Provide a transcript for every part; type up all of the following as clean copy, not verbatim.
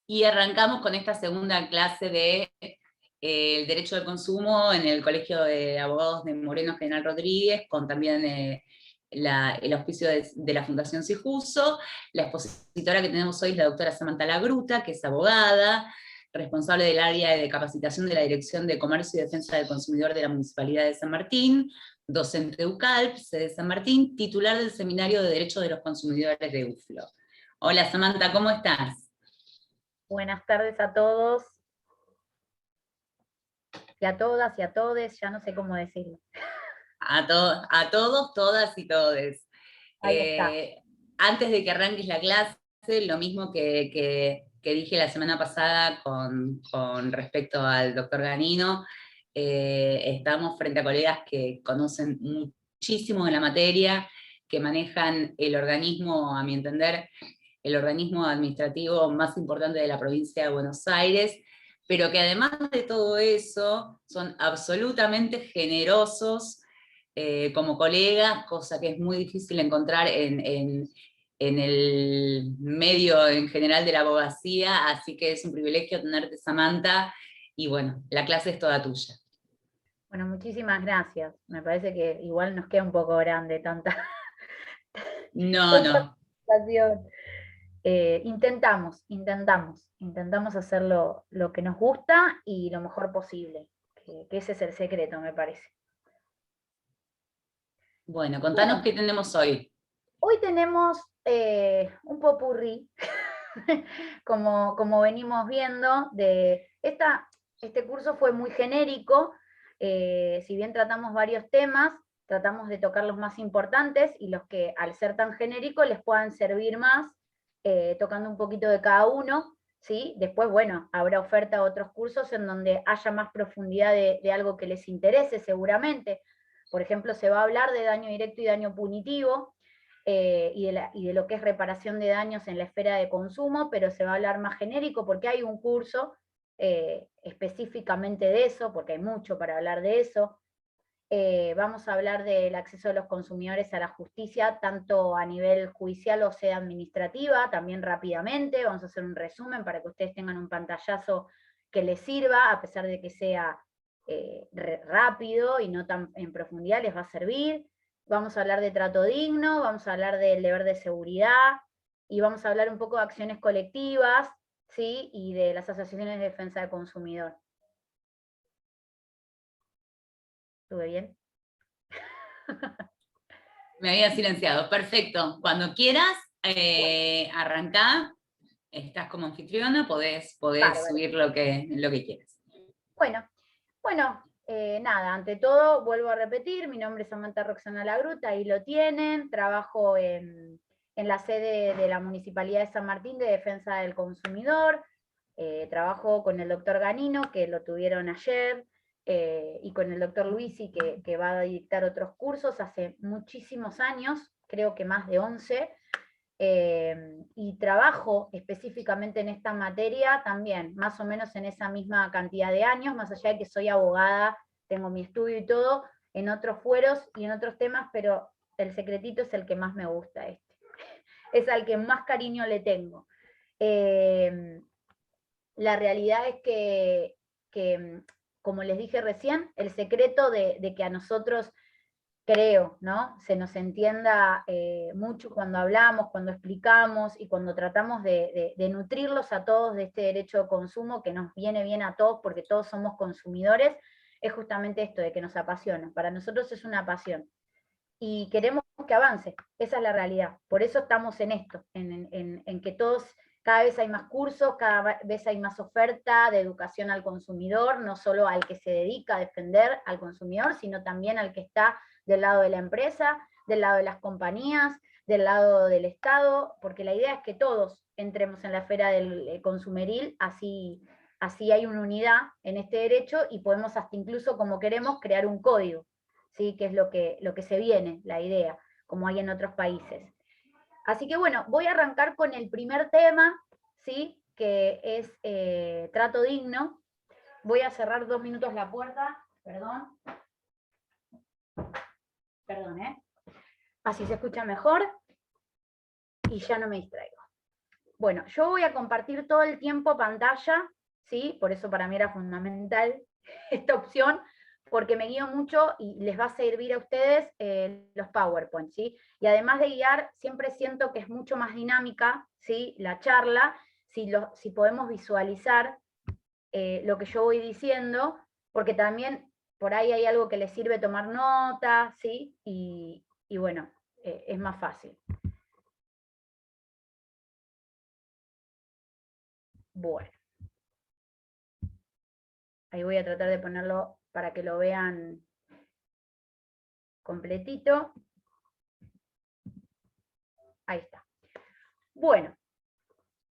Y arrancamos con esta segunda clase de el derecho del consumo en el Colegio de Abogados de Moreno General Rodríguez, con también el auspicio de la Fundación Sijuso. La expositora que tenemos hoy es la doctora Samantha Lagruta, que es abogada, responsable del área de capacitación de la Dirección de Comercio y Defensa del Consumidor de la Municipalidad de San Martín, docente de UCALP, sede de San Martín, titular del Seminario de Derecho de los Consumidores de UFLO. Hola Samantha, ¿cómo estás? Buenas tardes a todos y a todas y a todes, ya no sé cómo decirlo. A todos, todas y todes. Ahí está. Antes de que arranques la clase, lo mismo que dije la semana pasada con respecto al doctor Ganino, estamos frente a colegas que conocen muchísimo de la materia, que manejan el organismo, a mi entender, el organismo administrativo más importante de la provincia de Buenos Aires, pero que además de todo eso son absolutamente generosos como colegas, cosa que es muy difícil encontrar en el medio en general de la abogacía, así que es un privilegio tenerte, Samantha, y bueno, la clase es toda tuya. Bueno, muchísimas gracias. Me parece que igual nos queda un poco grande tanta, No, tanta no. presentación. Intentamos hacer lo que nos gusta y lo mejor posible, que ese es el secreto, me parece. Bueno, contanos Bueno, qué tenemos hoy. hoy tenemos un popurrí, como venimos viendo, este curso fue muy genérico, si bien tratamos varios temas, tratamos de tocar los más importantes y los que al ser tan genéricos les puedan servir más, tocando un poquito de cada uno, ¿sí? Después, bueno, habrá oferta de otros cursos en donde haya más profundidad de algo que les interese seguramente. Por ejemplo, se va a hablar de daño directo y daño punitivo, y de lo que es reparación de daños en la esfera de consumo, pero se va a hablar más genérico porque hay un curso específicamente de eso, porque hay mucho para hablar de eso. Vamos a hablar del acceso de los consumidores a la justicia, tanto a nivel judicial o sea administrativa, también rápidamente. Vamos a hacer un resumen para que ustedes tengan un pantallazo que les sirva, a pesar de que sea rápido y no tan en profundidad, les va a servir. Vamos a hablar de trato digno, vamos a hablar del deber de seguridad, y vamos a hablar un poco de acciones colectivas, ¿sí? Y de las asociaciones de defensa del consumidor. ¿Estuve bien? Me había silenciado, perfecto. Cuando quieras, arrancá, estás como anfitriona, podés Bárbaro. subir lo que quieras. Bueno, nada, ante todo, vuelvo a repetir, mi nombre es Samantha Roxana Lagruta, ahí lo tienen, trabajo en la sede de la Municipalidad de San Martín de Defensa del Consumidor, trabajo con el doctor Ganino, que lo tuvieron ayer, y con el doctor Luisi, que va a dictar otros cursos hace muchísimos años, creo que más de 11, y trabajo específicamente en esta materia también, más o menos en esa misma cantidad de años, más allá de que soy abogada, tengo mi estudio y todo, en otros fueros y en otros temas, pero el secretito es el que más me gusta, es al que más cariño le tengo. La realidad es que, como les dije recién, el secreto de que a nosotros, creo, ¿no? Se nos entienda mucho cuando hablamos, cuando explicamos y cuando tratamos de nutrirlos a todos de este derecho de consumo que nos viene bien a todos porque todos somos consumidores, es justamente esto de que nos apasiona. Para nosotros es una pasión y queremos que avance, esa es la realidad. Por eso estamos en esto, en que todos, cada vez hay más cursos, cada vez hay más oferta de educación al consumidor, no solo al que se dedica a defender al consumidor, sino también al que está del lado de la empresa, del lado de las compañías, del lado del Estado, porque la idea es que todos entremos en la esfera del consumeril, así hay una unidad en este derecho y podemos hasta incluso, como queremos, crear un código, ¿sí? Que es lo que se viene, la idea, como hay en otros países. Así que bueno, voy a arrancar con el primer tema, ¿sí? Que es trato digno. Voy a cerrar 2 minutos la puerta, perdón. Perdón, ¿eh? Así se escucha mejor y ya no me distraigo. Bueno, yo voy a compartir todo el tiempo pantalla, ¿sí? Por eso para mí era fundamental esta opción, porque me guío mucho y les va a servir a ustedes los PowerPoint, ¿sí? Y además de guiar, siempre siento que es mucho más dinámica, ¿sí? La charla, si podemos visualizar lo que yo voy diciendo, porque también por ahí hay algo que les sirve tomar nota, ¿sí? Y bueno, es más fácil. Bueno. Ahí voy a tratar de ponerlo para que lo vean completito. Ahí está. Bueno,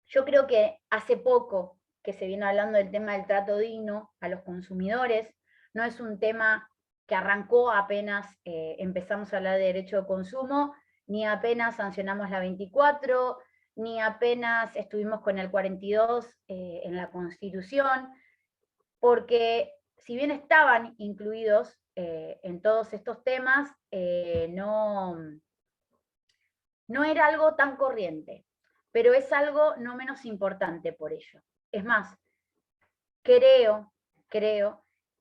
yo creo que hace poco que se viene hablando del tema del trato digno a los consumidores. No es un tema que arrancó apenas empezamos a hablar de derecho de consumo, ni apenas sancionamos la 24, ni apenas estuvimos con el 42 en la Constitución, porque si bien estaban incluidos en todos estos temas, no era algo tan corriente, pero es algo no menos importante por ello. Es más, creo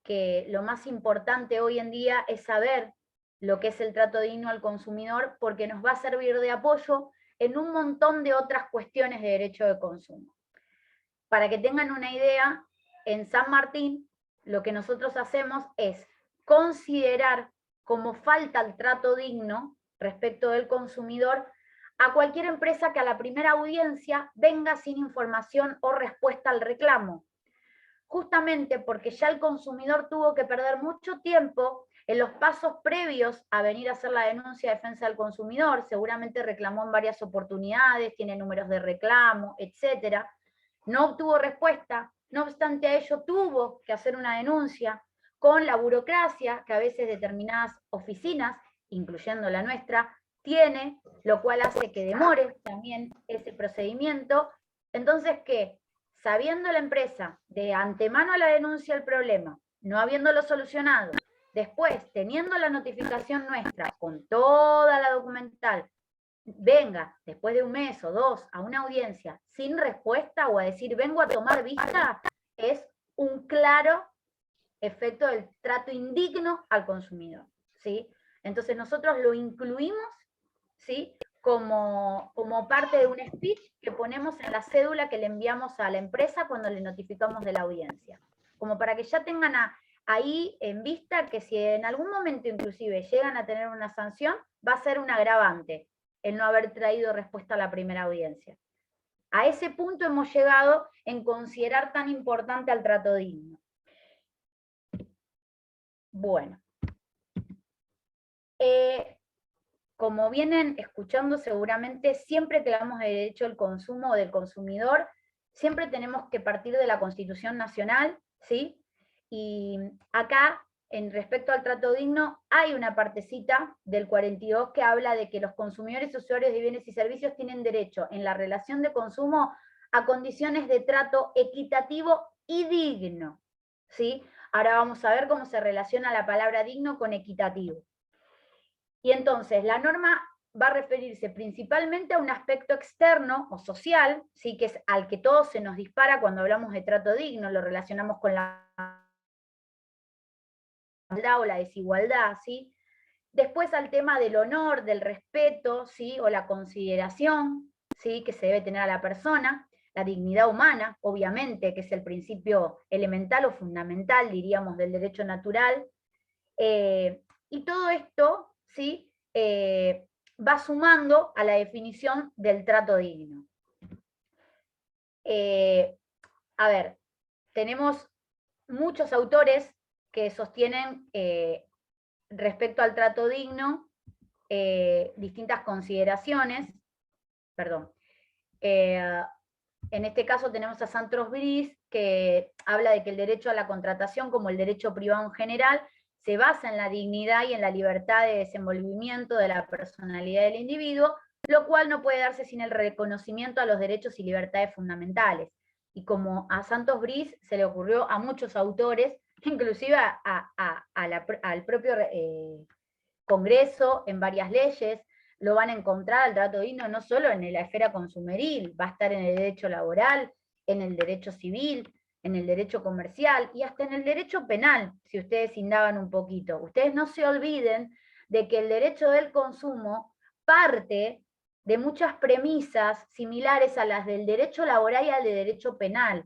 que lo más importante hoy en día es saber lo que es el trato digno al consumidor, porque nos va a servir de apoyo en un montón de otras cuestiones de derecho de consumo. Para que tengan una idea, en San Martín lo que nosotros hacemos es considerar como falta el trato digno respecto del consumidor a cualquier empresa que a la primera audiencia venga sin información o respuesta al reclamo. Justamente porque ya el consumidor tuvo que perder mucho tiempo en los pasos previos a venir a hacer la denuncia de defensa del consumidor, seguramente reclamó en varias oportunidades, tiene números de reclamo, etcétera. No obtuvo respuesta, no obstante a ello tuvo que hacer una denuncia con la burocracia que a veces determinadas oficinas, incluyendo la nuestra, tiene, lo cual hace que demore también ese procedimiento. Entonces, ¿qué? Sabiendo la empresa de antemano la denuncia del problema, no habiéndolo solucionado, después teniendo la notificación nuestra con toda la documental, venga después de un mes o dos a una audiencia sin respuesta o a decir vengo a tomar vista, es un claro efecto del trato indigno al consumidor, ¿sí? Entonces nosotros lo incluimos, ¿sí? Como parte de un speech que ponemos en la cédula que le enviamos a la empresa cuando le notificamos de la audiencia. Como para que ya tengan ahí en vista que si en algún momento inclusive llegan a tener una sanción, va a ser un agravante el no haber traído respuesta a la primera audiencia. A ese punto hemos llegado en considerar tan importante al trato digno. Bueno. Como vienen escuchando seguramente, siempre que hablamos de derecho al consumo o del consumidor, siempre tenemos que partir de la Constitución Nacional, ¿sí? Y acá, en respecto al trato digno, hay una partecita del 42 que habla de que los consumidores y usuarios de bienes y servicios tienen derecho en la relación de consumo a condiciones de trato equitativo y digno, ¿sí? Ahora vamos a ver cómo se relaciona la palabra digno con equitativo. Y entonces la norma va a referirse principalmente a un aspecto externo o social, ¿sí? Que es al que todo se nos dispara cuando hablamos de trato digno, lo relacionamos con la igualdad o la desigualdad, ¿sí? Después al tema del honor, del respeto, ¿sí? O la consideración, ¿sí? Que se debe tener a la persona, la dignidad humana, obviamente, que es el principio elemental o fundamental, diríamos, del derecho natural. Y todo esto, ¿sí? Va sumando a la definición del trato digno. A ver, tenemos muchos autores que sostienen respecto al trato digno distintas consideraciones. Perdón. En este caso tenemos a Santos Briz, que habla de que el derecho a la contratación, como el derecho privado en general, se basa en la dignidad y en la libertad de desenvolvimiento de la personalidad del individuo, lo cual no puede darse sin el reconocimiento a los derechos y libertades fundamentales. Y como a Santos Briz se le ocurrió a muchos autores, inclusive al propio Congreso, en varias leyes, lo van a encontrar al trato digno no solo en la esfera consumeril, va a estar en el derecho laboral, en el derecho civil, en el derecho comercial y hasta en el derecho penal, si ustedes indagan un poquito. Ustedes no se olviden de que el derecho del consumo parte de muchas premisas similares a las del derecho laboral y al de derecho penal.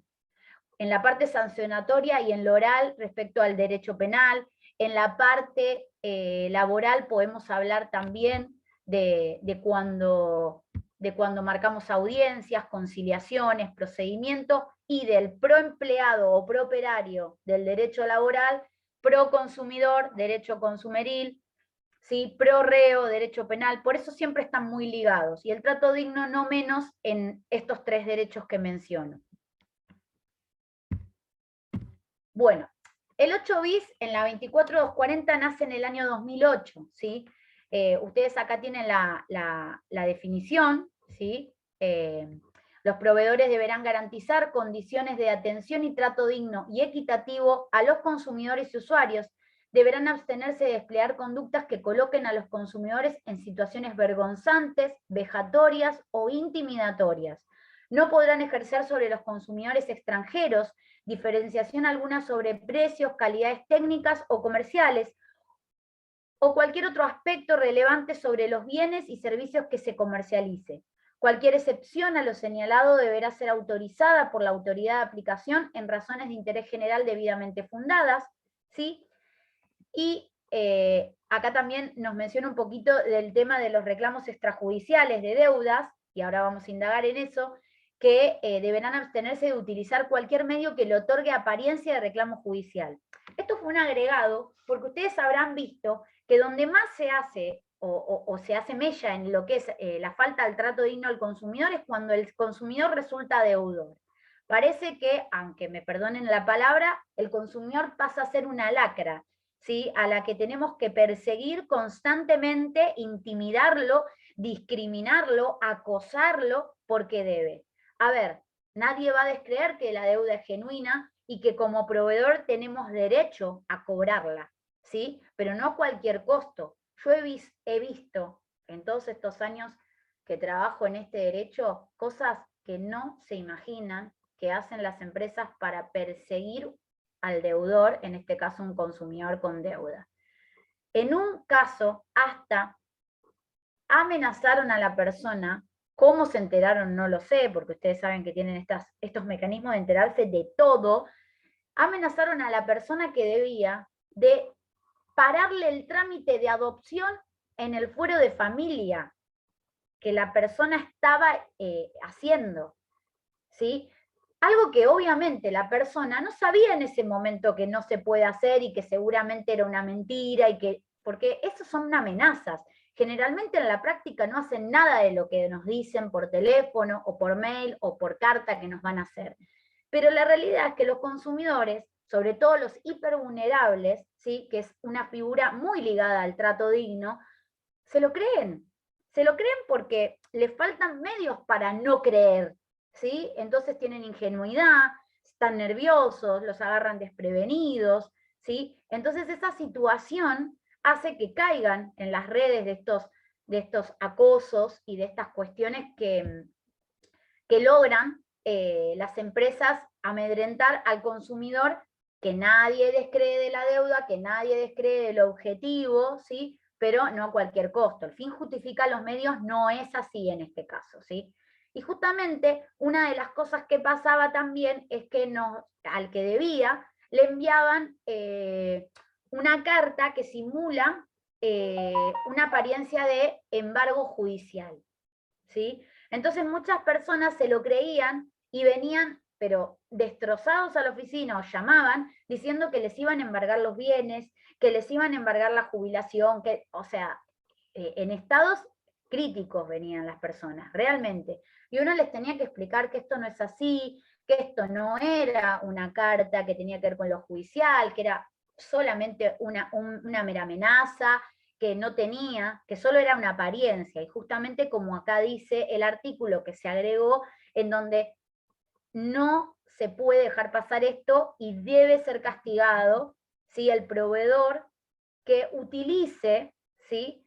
En la parte sancionatoria y en lo oral respecto al derecho penal, en la parte laboral podemos hablar también de cuando marcamos audiencias, conciliaciones, procedimientos, y del proempleado o prooperario del derecho laboral, pro consumidor, derecho consumeril, ¿sí? Pro reo, derecho penal, por eso siempre están muy ligados, y el trato digno no menos en estos tres derechos que menciono. Bueno, el 8 bis en la 24240 nace en el año 2008, ¿sí? Ustedes acá tienen la definición, ¿sí? Los proveedores deberán garantizar condiciones de atención y trato digno y equitativo a los consumidores y usuarios. Deberán abstenerse de emplear conductas que coloquen a los consumidores en situaciones vergonzantes, vejatorias o intimidatorias. No podrán ejercer sobre los consumidores extranjeros diferenciación alguna sobre precios, calidades técnicas o comerciales, o cualquier otro aspecto relevante sobre los bienes y servicios que se comercialice. Cualquier excepción a lo señalado deberá ser autorizada por la autoridad de aplicación en razones de interés general debidamente fundadas, ¿sí? Y acá también nos menciona un poquito del tema de los reclamos extrajudiciales de deudas, y ahora vamos a indagar en eso, que deberán abstenerse de utilizar cualquier medio que le otorgue apariencia de reclamo judicial. Esto fue un agregado, porque ustedes habrán visto que donde más se hace o se hace mella en lo que es la falta del trato digno al consumidor es cuando el consumidor resulta deudor. Parece que, aunque me perdonen la palabra, el consumidor pasa a ser una lacra, ¿sí? A la que tenemos que perseguir constantemente, intimidarlo, discriminarlo, acosarlo porque debe. A ver, nadie va a descreer que la deuda es genuina y que como proveedor tenemos derecho a cobrarla, ¿sí? Pero no a cualquier costo. Yo he visto en todos estos años que trabajo en este derecho cosas que no se imaginan que hacen las empresas para perseguir al deudor, en este caso un consumidor con deuda. En un caso, hasta amenazaron a la persona. ¿Cómo se enteraron? No lo sé, porque ustedes saben que tienen estos mecanismos de enterarse de todo. Amenazaron a la persona que debía de pararle el trámite de adopción en el fuero de familia que la persona estaba haciendo, ¿sí? Algo que obviamente la persona no sabía en ese momento que no se puede hacer y que seguramente era una mentira, porque esas son amenazas. Generalmente en la práctica no hacen nada de lo que nos dicen por teléfono o por mail o por carta que nos van a hacer. Pero la realidad es que los consumidores, sobre todo los hipervulnerables, ¿sí? Que es una figura muy ligada al trato digno, se lo creen. Se lo creen porque les faltan medios para no creer, ¿sí? Entonces tienen ingenuidad, están nerviosos, los agarran desprevenidos, ¿sí? Entonces esa situación hace que caigan en las redes de estos acosos y de estas cuestiones que logran las empresas amedrentar al consumidor, que nadie descree de la deuda, que nadie descree del objetivo, ¿sí? Pero no a cualquier costo. El fin justifica los medios, no es así en este caso, ¿sí? Y justamente una de las cosas que pasaba también es que al que debía le enviaban una carta que simula una apariencia de embargo judicial, ¿sí? Entonces muchas personas se lo creían y venían, pero destrozados a la oficina, o llamaban diciendo que les iban a embargar los bienes, que les iban a embargar la jubilación, o sea, en estados críticos venían las personas, realmente. Y uno les tenía que explicar que esto no es así, que esto no era una carta que tenía que ver con lo judicial, que era solamente una mera amenaza, que no tenía, que solo era una apariencia, y justamente como acá dice el artículo que se agregó, en donde no se puede dejar pasar esto y debe ser castigado, ¿sí? El proveedor que utilice, ¿sí?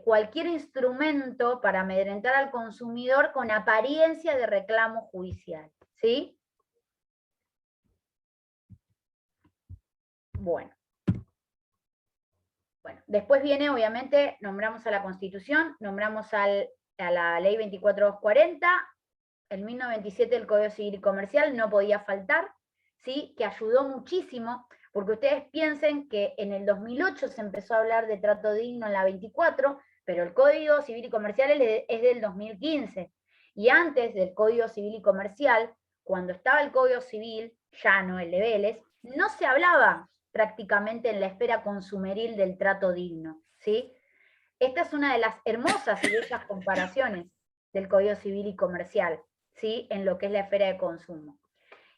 cualquier instrumento para amedrentar al consumidor con apariencia de reclamo judicial, ¿sí? Bueno, después viene, obviamente, nombramos a la Constitución, nombramos a la Ley 24240, el 1997 el Código Civil y Comercial no podía faltar, ¿sí? Que ayudó muchísimo, porque ustedes piensen que en el 2008 se empezó a hablar de trato digno en la 24, pero el Código Civil y Comercial es del 2015. Y antes del Código Civil y Comercial, cuando estaba el Código Civil, ya no el de Vélez, no se hablaba prácticamente en la esfera consumeril del trato digno, ¿sí? Esta es una de las hermosas y bellas comparaciones del Código Civil y Comercial, ¿sí? En lo que es la esfera de consumo.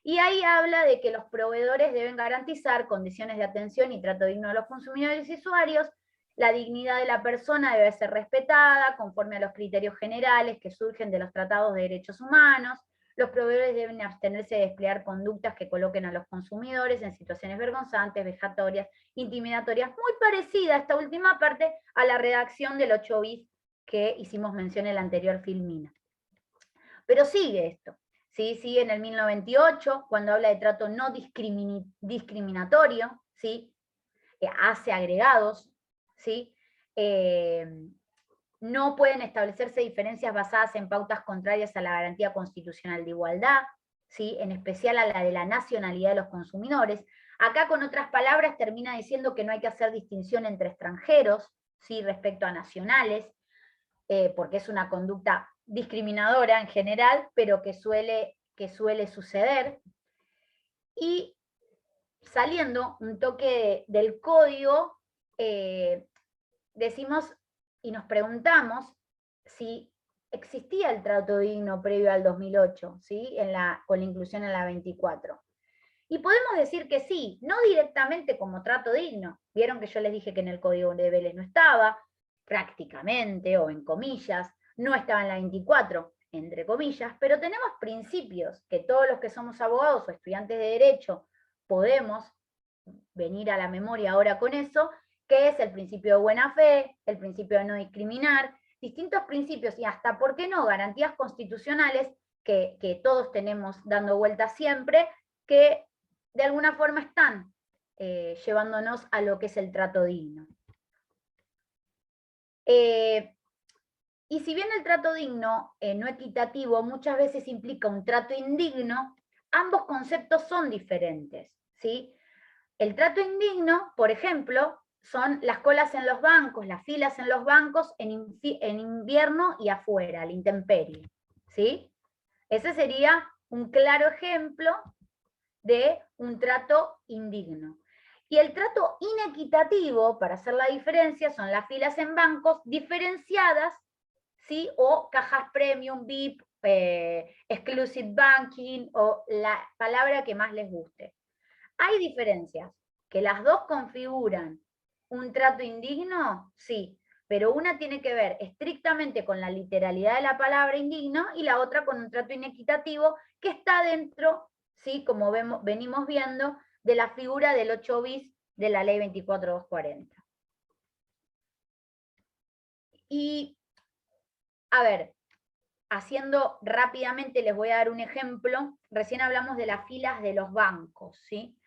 Y ahí habla de que los proveedores deben garantizar condiciones de atención y trato digno de los consumidores y usuarios, la dignidad de la persona debe ser respetada conforme a los criterios generales que surgen de los tratados de derechos humanos, los proveedores deben abstenerse de desplegar conductas que coloquen a los consumidores en situaciones vergonzantes, vejatorias, intimidatorias, muy parecida a esta última parte a la redacción del 8 bis que hicimos mención en la anterior filmina. Pero sigue esto, ¿sí? Sigue en el 1098, cuando habla de trato no discriminatorio, ¿sí? Hace agregados, ¿sí? No pueden establecerse diferencias basadas en pautas contrarias a la garantía constitucional de igualdad, ¿sí? En especial a la de la nacionalidad de los consumidores. Acá, con otras palabras, termina diciendo que no hay que hacer distinción entre extranjeros, ¿sí? Respecto a nacionales, porque es una conducta discriminadora en general, pero que suele suceder. Y saliendo un toque del código, decimos y nos preguntamos si existía el trato digno previo al 2008, ¿sí? Con la inclusión en la 24. Y podemos decir que sí, no directamente como trato digno. Vieron que yo les dije que en el Código de Vélez no estaba, prácticamente, o en comillas, no estaba en la 24, entre comillas, pero tenemos principios que todos los que somos abogados o estudiantes de Derecho podemos venir a la memoria ahora con eso, que es el principio de buena fe, el principio de no discriminar, distintos principios y hasta, ¿por qué no?, garantías constitucionales que todos tenemos dando vueltas siempre, que de alguna forma están llevándonos a lo que es el trato digno. Y si bien el trato digno, no equitativo, muchas veces implica un trato indigno, ambos conceptos son diferentes, ¿sí? El trato indigno, por ejemplo, son las colas en los bancos, las filas en los bancos en invierno y afuera, a la intemperie, ¿sí? Ese sería un claro ejemplo de un trato indigno. Y el trato inequitativo, para hacer la diferencia, son las filas en bancos diferenciadas, ¿sí? O cajas premium, VIP, exclusive banking, o la palabra que más les guste. ¿Hay diferencias? ¿Que las dos configuran un trato indigno? Sí, pero una tiene que ver estrictamente con la literalidad de la palabra indigno y la otra con un trato inequitativo que está dentro, ¿sí? Como venimos viendo, de la figura del 8 bis de la ley 24240. Y, a ver, haciendo rápidamente, les voy a dar un ejemplo. Recién hablamos de las filas de los bancos, ¿sí?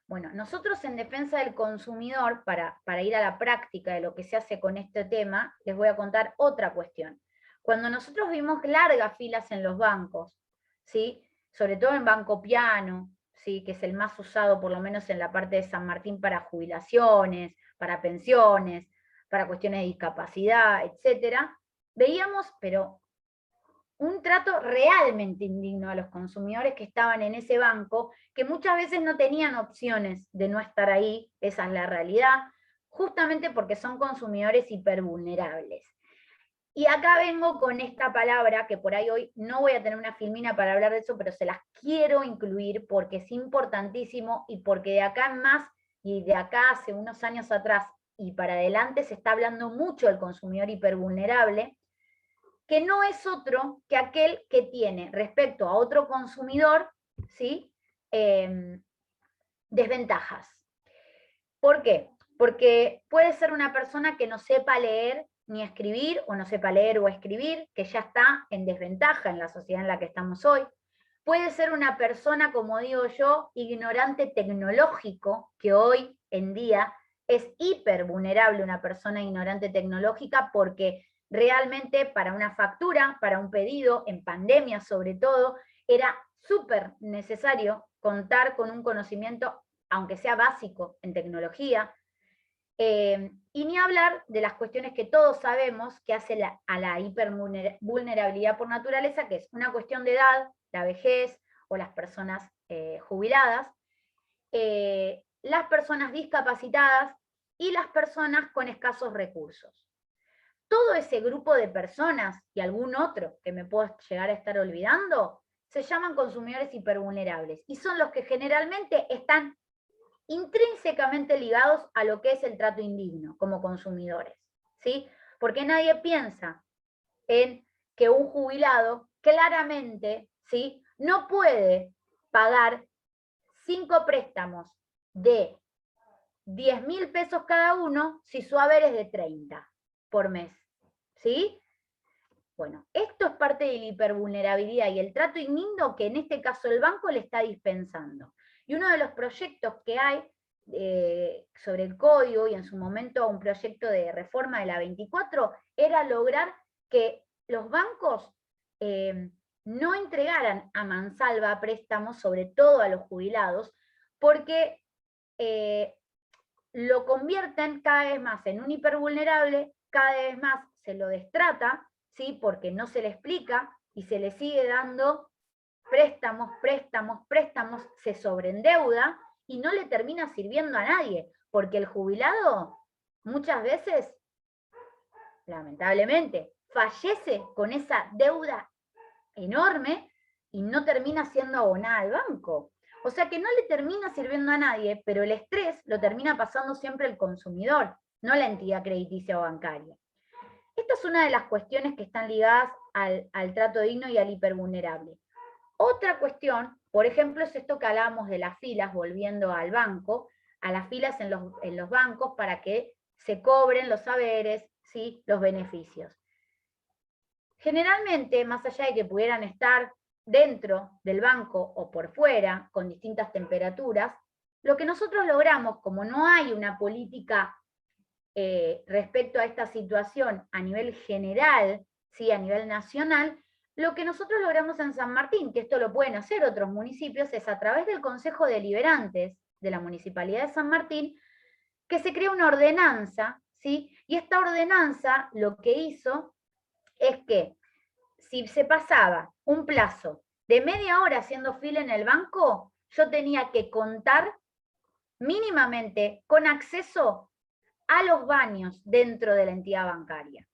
Bueno, nosotros en defensa del consumidor, para ir a la práctica de lo que se hace con este tema, les voy a contar otra cuestión. Cuando nosotros vimos largas filas en los bancos, ¿sí? Sobre todo en Banco Piano, ¿sí? Que es el más usado por lo menos en la parte de San Martín para jubilaciones, para pensiones, para cuestiones de discapacidad, etcétera, veíamos, pero un trato realmente indigno a los consumidores que estaban en ese banco, que muchas veces no tenían opciones de no estar ahí, esa es la realidad, justamente porque son consumidores hipervulnerables. Y acá vengo con esta palabra, que por ahí hoy no voy a tener una filmina para hablar de eso, pero se las quiero incluir porque es importantísimo y porque de acá en más, y de acá hace unos años atrás y para adelante se está hablando mucho del consumidor hipervulnerable, que no es otro que aquel que tiene respecto a otro consumidor, ¿sí? Desventajas. ¿Por qué? Porque puede ser una persona que no sepa leer ni escribir, o no sepa leer o escribir, que ya está en desventaja en la sociedad en la que estamos hoy. Puede ser una persona, como digo yo, ignorante tecnológico, que hoy en día es hiper vulnerable una persona ignorante tecnológica, porque realmente para una factura, para un pedido, en pandemia sobre todo, era súper necesario contar con un conocimiento, aunque sea básico, en tecnología. Y ni hablar de las cuestiones que todos sabemos que hace a la hipervulnerabilidad por naturaleza, que es una cuestión de edad, la vejez o las personas jubiladas, las personas discapacitadas y las personas con escasos recursos. Todo ese grupo de personas y algún otro que me puedo llegar a estar olvidando, se llaman consumidores hipervulnerables y son los que generalmente están intrínsecamente ligados a lo que es el trato indigno como consumidores, ¿sí? Porque nadie piensa en que un jubilado claramente, ¿sí?, no puede pagar 5 préstamos de 10.000 pesos cada uno si su haber es de 30 por mes, ¿sí? Bueno, esto es parte de la hipervulnerabilidad y el trato indigno que en este caso el banco le está dispensando. Y uno de los proyectos que hay sobre el código, y en su momento un proyecto de reforma de la 24, era lograr que los bancos no entregaran a mansalva préstamos, sobre todo a los jubilados, porque lo convierten cada vez más en un hipervulnerable, cada vez más se lo destrata, ¿sí?, porque no se le explica y se le sigue dando préstamos, préstamos, préstamos, se sobreendeuda y no le termina sirviendo a nadie, porque el jubilado muchas veces, lamentablemente, fallece con esa deuda enorme y no termina siendo abonada al banco. O sea que no le termina sirviendo a nadie, pero el estrés lo termina pasando siempre el consumidor, no la entidad crediticia o bancaria. Esta es una de las cuestiones que están ligadas al trato digno y al hipervulnerable. Otra cuestión, por ejemplo, es esto que hablábamos de las filas, volviendo al banco, a las filas en los bancos para que se cobren los saberes, ¿sí?, los beneficios. Generalmente, más allá de que pudieran estar dentro del banco o por fuera, con distintas temperaturas, lo que nosotros logramos, como no hay una política respecto a esta situación a nivel general, ¿sí?, a nivel nacional, lo que nosotros logramos en San Martín, que esto lo pueden hacer otros municipios, es a través del Consejo Deliberantes de la Municipalidad de San Martín, que se crea una ordenanza, ¿sí? Y esta ordenanza lo que hizo es que si se pasaba un plazo de media hora haciendo fila en el banco, yo tenía que contar mínimamente con acceso a los baños dentro de la entidad bancaria,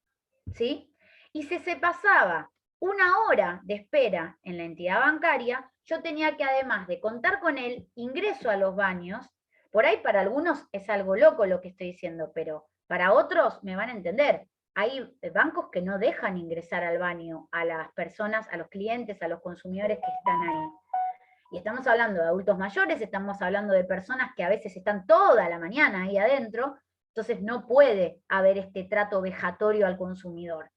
¿sí? Y si se pasaba una hora de espera en la entidad bancaria, yo tenía que, además de contar con el ingreso a los baños, por ahí para algunos es algo loco lo que estoy diciendo, pero para otros me van a entender. Hay bancos que no dejan ingresar al baño a las personas, a los clientes, a los consumidores que están ahí. Y estamos hablando de adultos mayores, estamos hablando de personas que a veces están toda la mañana ahí adentro, entonces no puede haber este trato vejatorio al consumidor.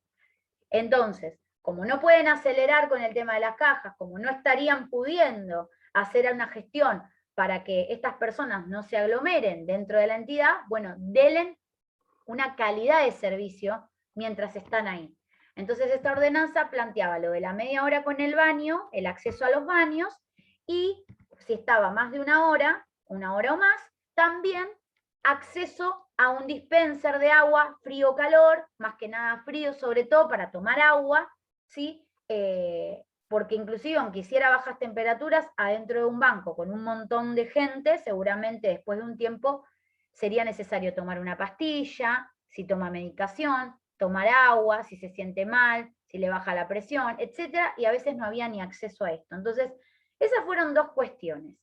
Entonces, como no pueden acelerar con el tema de las cajas, como no estarían pudiendo hacer una gestión para que estas personas no se aglomeren dentro de la entidad, bueno, denle una calidad de servicio mientras están ahí. Entonces esta ordenanza planteaba lo de la media hora con el baño, el acceso a los baños, y si estaba más de una hora o más, también acceso a un dispenser de agua, frío o calor, más que nada frío, sobre todo para tomar agua, ¿sí? Porque inclusive aunque hiciera bajas temperaturas, adentro de un banco con un montón de gente, seguramente después de un tiempo sería necesario tomar una pastilla, si toma medicación, tomar agua, si se siente mal, si le baja la presión, etc. Y a veces no había ni acceso a esto. Entonces, esas fueron dos cuestiones.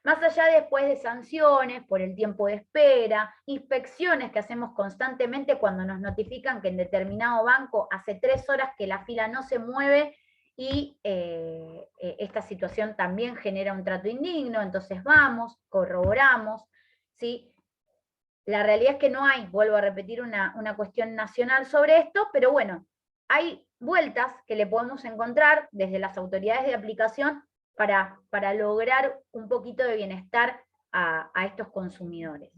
Más allá después de sanciones por el tiempo de espera, inspecciones que hacemos constantemente cuando nos notifican que en determinado banco hace 3 horas que la fila no se mueve y esta situación también genera un trato indigno, entonces vamos, corroboramos, ¿sí? La realidad es que no hay, vuelvo a repetir, una cuestión nacional sobre esto, pero bueno, hay vueltas que le podemos encontrar desde las autoridades de aplicación para lograr un poquito de bienestar a estos consumidores.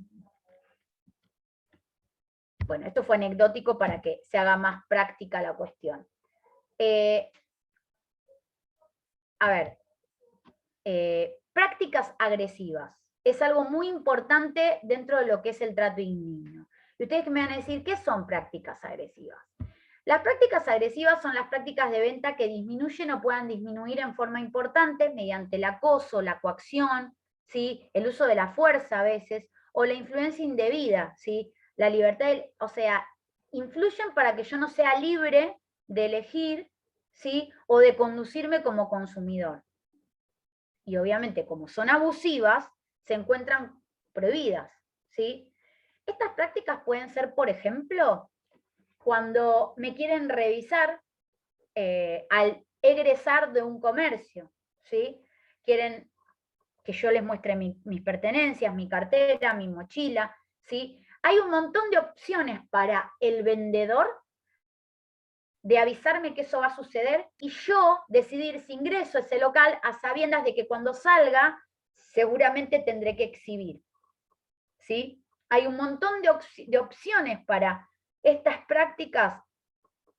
Bueno, esto fue anecdótico para que se haga más práctica la cuestión. A ver, prácticas agresivas. Es algo muy importante dentro de lo que es el trato indigno. Y ustedes me van a decir, ¿qué son prácticas agresivas? Las prácticas agresivas son las prácticas de venta que disminuyen o puedan disminuir en forma importante mediante el acoso, la coacción, ¿sí? El uso de la fuerza a veces, o la influencia indebida, ¿sí? La libertad, o sea, influyen para que yo no sea libre de elegir, ¿sí? O de conducirme como consumidor. Y obviamente, como son abusivas, se encuentran prohibidas, ¿sí? Estas prácticas pueden ser, por ejemplo, cuando me quieren revisar al egresar de un comercio, ¿sí? Quieren que yo les muestre mis pertenencias, mi cartera, mi mochila, ¿sí? Hay un montón de opciones para el vendedor de avisarme que eso va a suceder y yo decidir si ingreso a ese local a sabiendas de que cuando salga seguramente tendré que exhibir, ¿sí? Hay un montón de opciones para estas prácticas,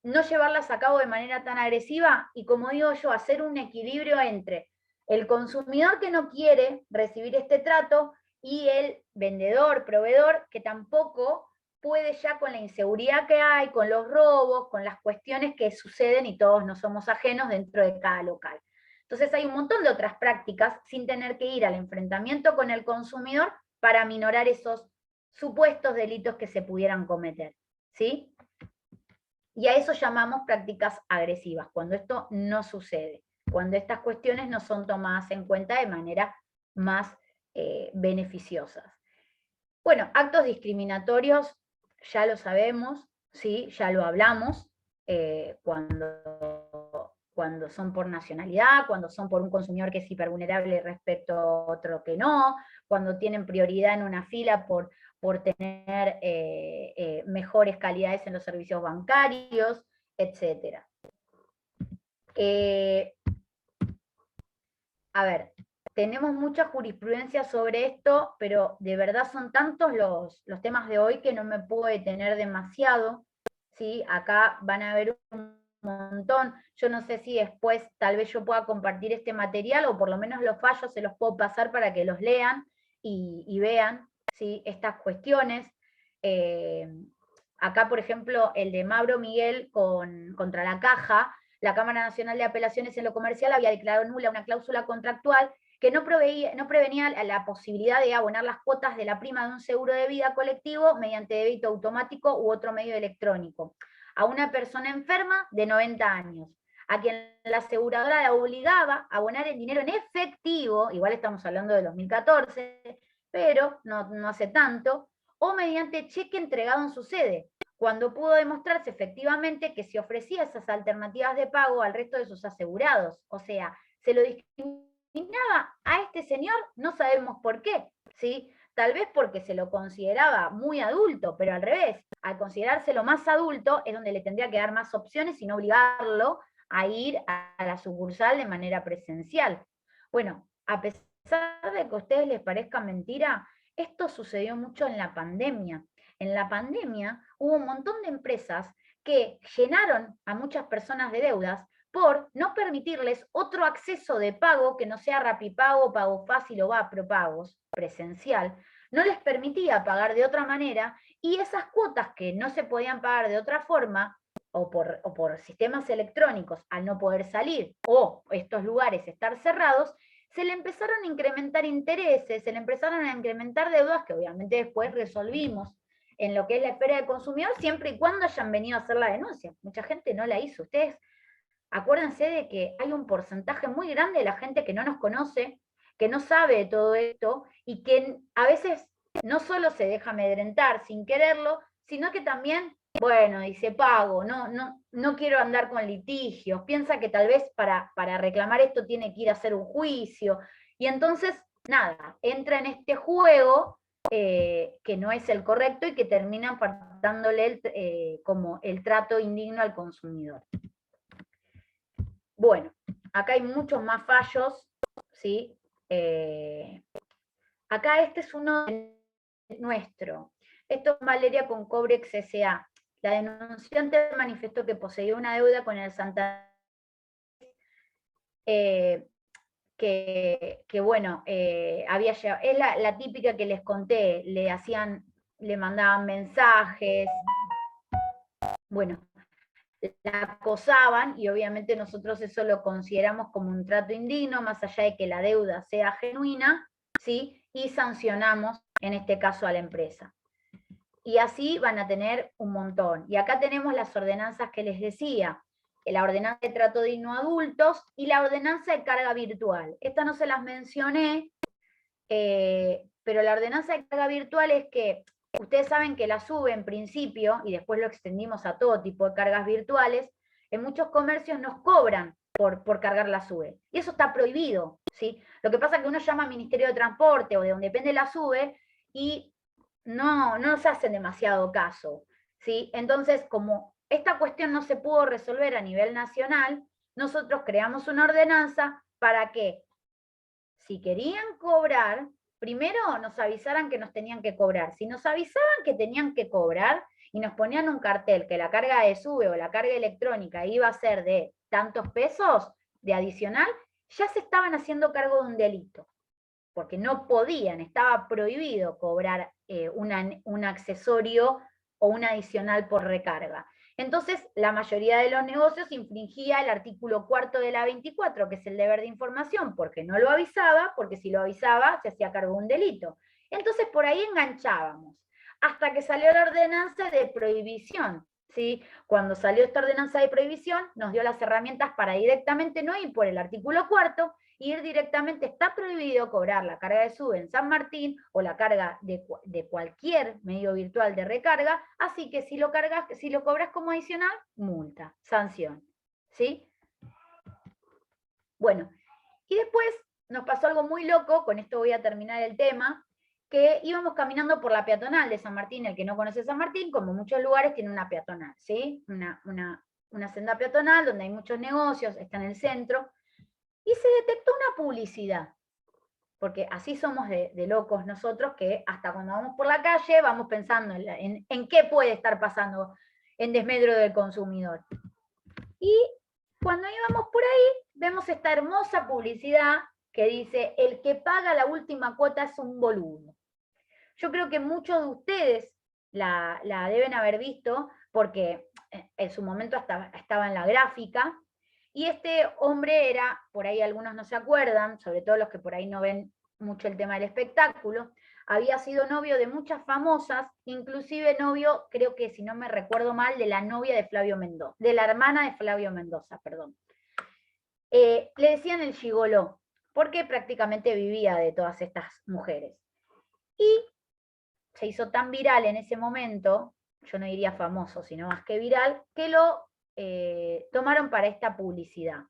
no llevarlas a cabo de manera tan agresiva y, como digo yo, hacer un equilibrio entre el consumidor que no quiere recibir este trato y el vendedor, proveedor, que tampoco puede ya con la inseguridad que hay, con los robos, con las cuestiones que suceden y todos no somos ajenos dentro de cada local. Entonces hay un montón de otras prácticas sin tener que ir al enfrentamiento con el consumidor para minorar esos supuestos delitos que se pudieran cometer, ¿sí? Y a eso llamamos prácticas agresivas, cuando esto no sucede, cuando estas cuestiones no son tomadas en cuenta de manera más beneficiosas. Bueno, actos discriminatorios, ya lo sabemos, ¿sí? Ya lo hablamos, cuando son por nacionalidad, cuando son por un consumidor que es hipervulnerable respecto a otro que no, cuando tienen prioridad en una fila por tener mejores calidades en los servicios bancarios, etc. A ver, tenemos mucha jurisprudencia sobre esto, pero de verdad son tantos los temas de hoy que no me puedo detener demasiado, ¿sí? Acá van a haber un montón. Yo no sé si después tal vez yo pueda compartir este material, o por lo menos los fallos se los puedo pasar para que los lean y vean, ¿sí? Estas cuestiones. Acá, por ejemplo, el de Mauro Miguel contra la Caja. La Cámara Nacional de Apelaciones en lo Comercial había declarado nula una cláusula contractual que no prevenía la posibilidad de abonar las cuotas de la prima de un seguro de vida colectivo mediante débito automático u otro medio electrónico a una persona enferma de 90 años, a quien la aseguradora la obligaba a abonar el dinero en efectivo, igual estamos hablando de 2014, pero no hace tanto, o mediante cheque entregado en su sede, cuando pudo demostrarse efectivamente que se ofrecía esas alternativas de pago al resto de sus asegurados. O sea, se lo discriminaba a este señor, no sabemos por qué, ¿sí? Tal vez porque se lo consideraba muy adulto, pero al revés, al considerárselo más adulto es donde le tendría que dar más opciones y no obligarlo a ir a la sucursal de manera presencial. Bueno, a pesar de que a ustedes les parezca mentira, esto sucedió mucho en la pandemia. En la pandemia hubo un montón de empresas que llenaron a muchas personas de deudas por no permitirles otro acceso de pago que no sea Rapipago, Pago Fácil o Prepagos presencial. No les permitía pagar de otra manera y esas cuotas que no se podían pagar de otra forma o por sistemas electrónicos al no poder salir o estos lugares estar cerrados, se le empezaron a incrementar intereses, se le empezaron a incrementar deudas que obviamente después resolvimos en lo que es la esfera del consumidor, siempre y cuando hayan venido a hacer la denuncia. Mucha gente no la hizo. Ustedes acuérdense de que hay un porcentaje muy grande de la gente que no nos conoce, que no sabe de todo esto, y que a veces no solo se deja amedrentar sin quererlo, sino que también, bueno, dice pago, no quiero andar con litigios, piensa que tal vez para reclamar esto tiene que ir a hacer un juicio, y entonces, nada, entra en este juego que no es el correcto y que terminan faltándole como el trato indigno al consumidor. Bueno, acá hay muchos más fallos, ¿sí? Acá este es uno nuestro. Esto es Valeria con Cobrex S.A. La denunciante manifestó que poseía una deuda con el Santander, que bueno, había llegado, es la típica que les conté, le mandaban mensajes, bueno, la acosaban y obviamente nosotros eso lo consideramos como un trato indigno, más allá de que la deuda sea genuina, ¿sí? Y sancionamos en este caso a la empresa. Y así van a tener un montón. Y acá tenemos las ordenanzas que les decía, la ordenanza de trato digno a adultos y la ordenanza de carga virtual. Estas no se las mencioné, pero la ordenanza de carga virtual es que ustedes saben que la SUBE en principio, y después lo extendimos a todo tipo de cargas virtuales, en muchos comercios nos cobran por cargar la SUBE. Y eso está prohibido, ¿sí? Lo que pasa es que uno llama al Ministerio de Transporte o de donde depende la SUBE y no nos hacen demasiado caso, ¿sí? Entonces, como esta cuestión no se pudo resolver a nivel nacional, nosotros creamos una ordenanza para que si querían cobrar, primero nos avisaran que nos tenían que cobrar. Si nos avisaban que tenían que cobrar y nos ponían un cartel que la carga de SUBE o la carga electrónica iba a ser de tantos pesos de adicional, ya se estaban haciendo cargo de un delito, porque no podían, estaba prohibido cobrar un accesorio o un adicional por recarga. Entonces, la mayoría de los negocios infringía el artículo 4 de la 24, que es el deber de información, porque no lo avisaba, porque si lo avisaba se hacía cargo de un delito. Entonces, por ahí enganchábamos, hasta que salió la ordenanza de prohibición, ¿sí? Cuando salió esta ordenanza de prohibición, nos dio las herramientas para directamente no ir por el artículo 4, ir directamente, está prohibido cobrar la carga de SUBE en San Martín o la carga de cualquier medio virtual de recarga, así que si lo cobras como adicional, multa, sanción, ¿sí? Bueno, y después nos pasó algo muy loco, con esto voy a terminar el tema, que íbamos caminando por la peatonal de San Martín. El que no conoce San Martín, como muchos lugares, tiene una peatonal, ¿sí? Una senda peatonal donde hay muchos negocios, está en el centro, y se detectó una publicidad, porque así somos de locos nosotros, que hasta cuando vamos por la calle vamos pensando en qué puede estar pasando en desmedro del consumidor. Y cuando íbamos por ahí, vemos esta hermosa publicidad que dice: el que paga la última cuota es un boludo. Yo creo que muchos de ustedes la deben haber visto, porque en su momento estaba en la gráfica, y este hombre era, por ahí algunos no se acuerdan, sobre todo los que por ahí no ven mucho el tema del espectáculo, había sido novio de muchas famosas, inclusive novio, creo que si no me recuerdo mal, de la novia de Flavio Mendoza, de la hermana de Flavio Mendoza, perdón. Le decían el gigoló, porque prácticamente vivía de todas estas mujeres. Y se hizo tan viral en ese momento, yo no diría famoso, sino más que viral, que lo tomaron para esta publicidad,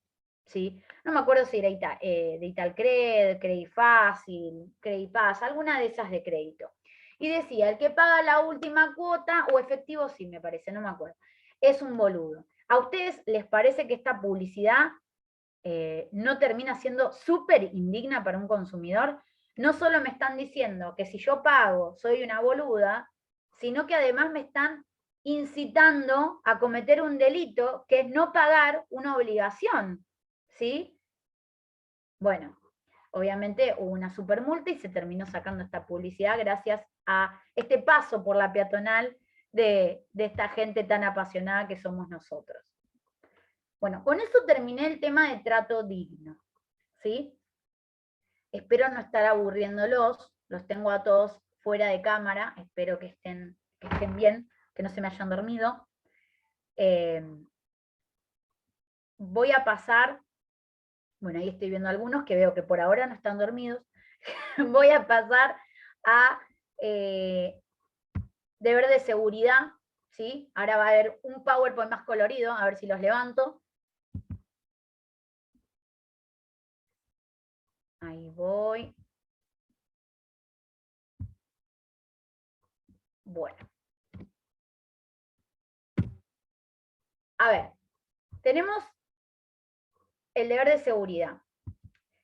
¿sí? No me acuerdo si era de Italcred, Credifácil, Credipaz, alguna de esas de crédito. Y decía: el que paga la última cuota, o efectivo, sí, me parece, no me acuerdo, es un boludo. ¿A ustedes les parece que esta publicidad no termina siendo súper indigna para un consumidor? No solo me están diciendo que si yo pago soy una boluda, sino que además me están incitando a cometer un delito, que es no pagar una obligación, ¿sí? Bueno, obviamente hubo una super multa y se terminó sacando esta publicidad gracias a este paso por la peatonal de esta gente tan apasionada que somos nosotros. Bueno, con eso terminé el tema de trato digno, ¿sí? Espero no estar aburriéndolos, los tengo a todos fuera de cámara, espero que estén bien, que no se me hayan dormido. Voy a pasar, bueno, ahí estoy viendo algunos que veo que por ahora no están dormidos. Voy a pasar a deber de seguridad, ¿sí? Ahora va a haber un PowerPoint más colorido, a ver si los levanto. Ahí voy. Bueno. A ver, tenemos el deber de seguridad.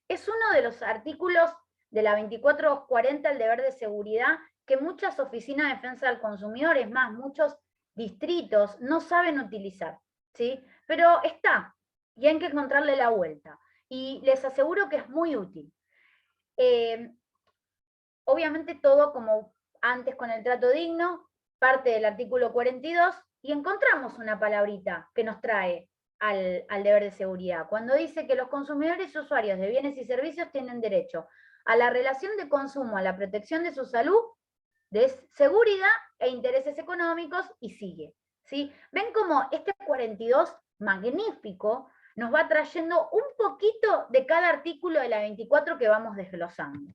Es uno de los artículos de la 2440, el deber de seguridad, que muchas oficinas de defensa del consumidor, es más, muchos distritos no saben utilizar, ¿sí? Pero está, y hay que encontrarle la vuelta. Y les aseguro que es muy útil. Obviamente todo como antes con el trato digno, parte del artículo 42, y encontramos una palabrita que nos trae al deber de seguridad, cuando dice que los consumidores y usuarios de bienes y servicios tienen derecho a la relación de consumo, a la protección de su salud, de seguridad e intereses económicos, y sigue. ¿Sí? Ven como este 42 magnífico nos va trayendo un poquito de cada artículo de la 24 que vamos desglosando.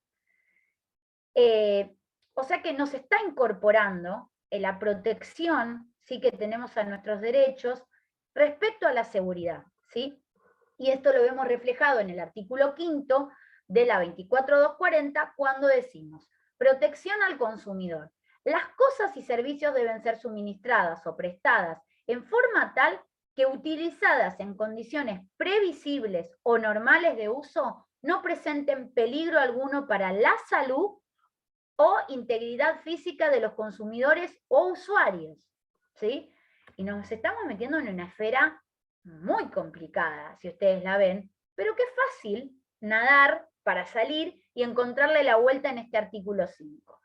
O sea que nos está incorporando en la protección, ¿sí?, que tenemos a nuestros derechos respecto a la seguridad, ¿sí? Y esto lo vemos reflejado en el artículo 5 de la 24240, cuando decimos: protección al consumidor. Las cosas y servicios deben ser suministradas o prestadas en forma tal que, utilizadas en condiciones previsibles o normales de uso, no presenten peligro alguno para la salud o integridad física de los consumidores o usuarios, ¿sí? Y nos estamos metiendo en una esfera muy complicada, si ustedes la ven, pero qué fácil nadar para salir y encontrarle la vuelta en este artículo 5.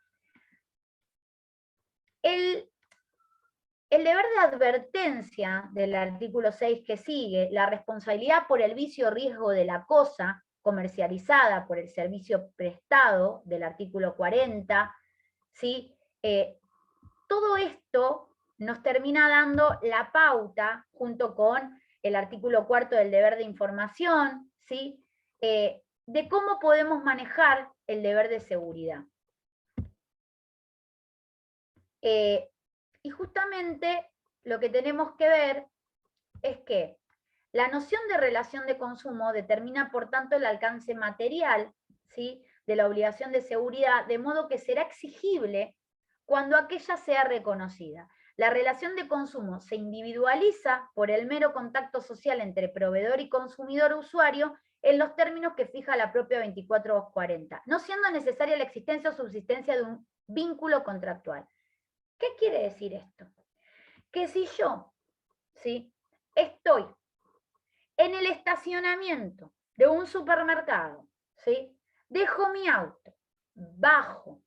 El deber de advertencia del artículo 6 que sigue, la responsabilidad por el vicio o riesgo de la cosa comercializada por el servicio prestado del artículo 40, ¿sí? Todo esto nos termina dando la pauta, junto con el artículo 4 del deber de información, ¿sí? De cómo podemos manejar el deber de seguridad. Y justamente lo que tenemos que ver es que la noción de relación de consumo determina, por tanto, el alcance material, ¿sí?, de la obligación de seguridad, de modo que será exigible cuando aquella sea reconocida. La relación de consumo se individualiza por el mero contacto social entre proveedor y consumidor-usuario en los términos que fija la propia 24240, no siendo necesaria la existencia o subsistencia de un vínculo contractual. ¿Qué quiere decir esto? Que si yo, ¿sí?, estoy en el estacionamiento de un supermercado, ¿sí?, dejo mi auto, bajo,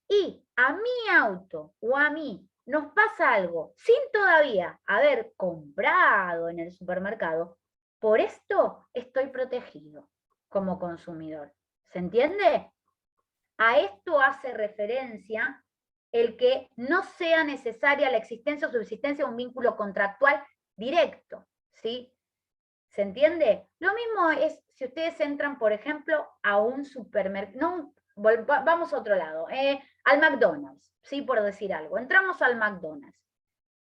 y a mi auto o a mí nos pasa algo sin todavía haber comprado en el supermercado, por esto estoy protegido como consumidor. ¿Se entiende? A esto hace referencia el que no sea necesaria la existencia o subsistencia de un vínculo contractual directo, ¿sí? ¿Se entiende? Lo mismo es si ustedes entran, por ejemplo, a un supermercado, vamos a otro lado, al McDonald's, ¿sí?, por decir algo. Entramos al McDonald's.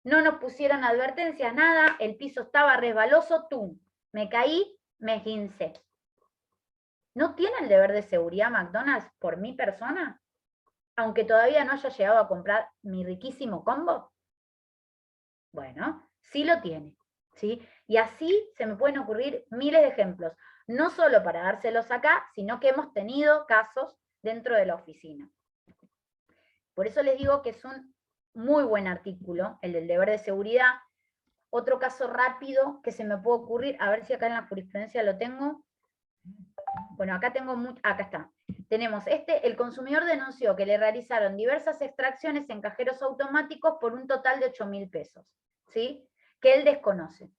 No nos pusieron advertencias, nada, el piso estaba resbaloso, ¡tum! Me caí, me esguincé. ¿No tiene el deber de seguridad McDonald's por mi persona? Aunque todavía no haya llegado a comprar mi riquísimo combo. Bueno, sí lo tiene, ¿sí? Y así se me pueden ocurrir miles de ejemplos, no solo para dárselos acá, sino que hemos tenido casos dentro de la oficina. Por eso les digo que es un muy buen artículo, el del deber de seguridad. Otro caso rápido que se me puede ocurrir, a ver si acá en la jurisprudencia lo tengo. Bueno, acá tengo acá está. Tenemos el consumidor denunció que le realizaron diversas extracciones en cajeros automáticos por un total de 8.000 pesos, ¿sí?, que él desconoce.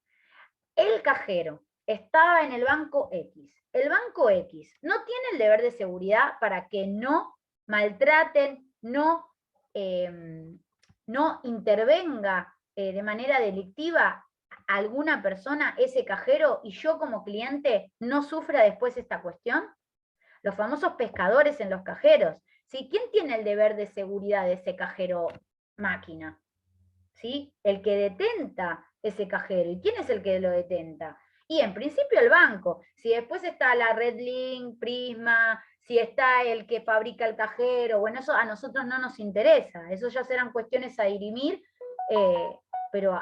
El cajero estaba en el banco X. El banco X no tiene el deber de seguridad para que no maltraten, no intervenga de manera delictiva alguna persona, ese cajero, y yo como cliente no sufra después esta cuestión. Los famosos pescadores en los cajeros, ¿sí? ¿Quién tiene el deber de seguridad de ese cajero máquina? ¿Sí? El que detenta ese cajero. ¿Y quién es el que lo detenta? Y en principio el banco. Si después está la Redlink, Prisma, si está el que fabrica el cajero, bueno, eso a nosotros no nos interesa, eso ya serán cuestiones a dirimir, pero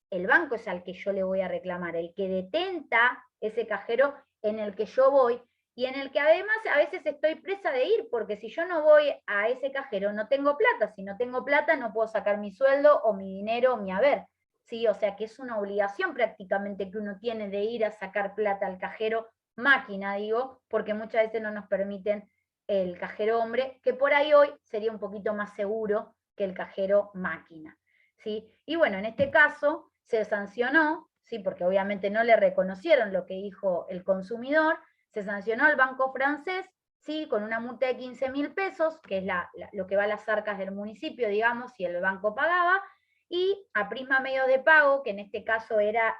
el banco es al que yo le voy a reclamar, el que detenta ese cajero en el que yo voy, y en el que además a veces estoy presa de ir, porque si yo no voy a ese cajero no tengo plata, si no tengo plata no puedo sacar mi sueldo o mi dinero o mi haber, ¿sí? O sea que es una obligación prácticamente que uno tiene de ir a sacar plata al cajero máquina, digo, porque muchas veces no nos permiten el cajero hombre, que por ahí hoy sería un poquito más seguro que el cajero máquina, ¿sí? Y bueno, en este caso se sancionó, ¿sí? Porque obviamente no le reconocieron lo que dijo el consumidor, se sancionó al banco francés, ¿sí? Con una multa de 15.000 pesos, que es lo que va a las arcas del municipio, digamos, si el banco pagaba, y a Prisma Medios de Pago, que en este caso era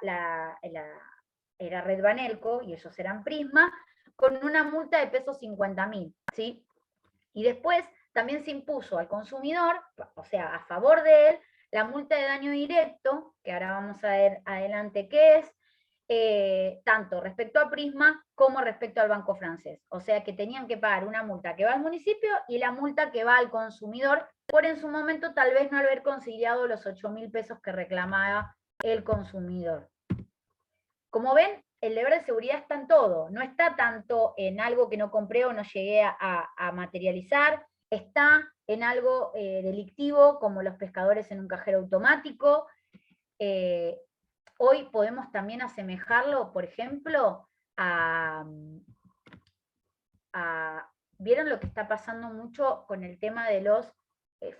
era Red Banelco, y ellos eran Prisma, con una multa de pesos 50.000, ¿sí? Y después también se impuso al consumidor, o sea, a favor de él, la multa de daño directo, que ahora vamos a ver adelante qué es, tanto respecto a Prisma como respecto al banco francés. O sea que tenían que pagar una multa que va al municipio y la multa que va al consumidor, por en su momento tal vez no haber conciliado los 8.000 pesos que reclamaba el consumidor. Como ven, el deber de seguridad está en todo, no está tanto en algo que no compré o no llegué a materializar, está en algo delictivo como los pescadores en un cajero automático. Hoy podemos también asemejarlo, por ejemplo, ¿vieron lo que está pasando mucho con el tema de los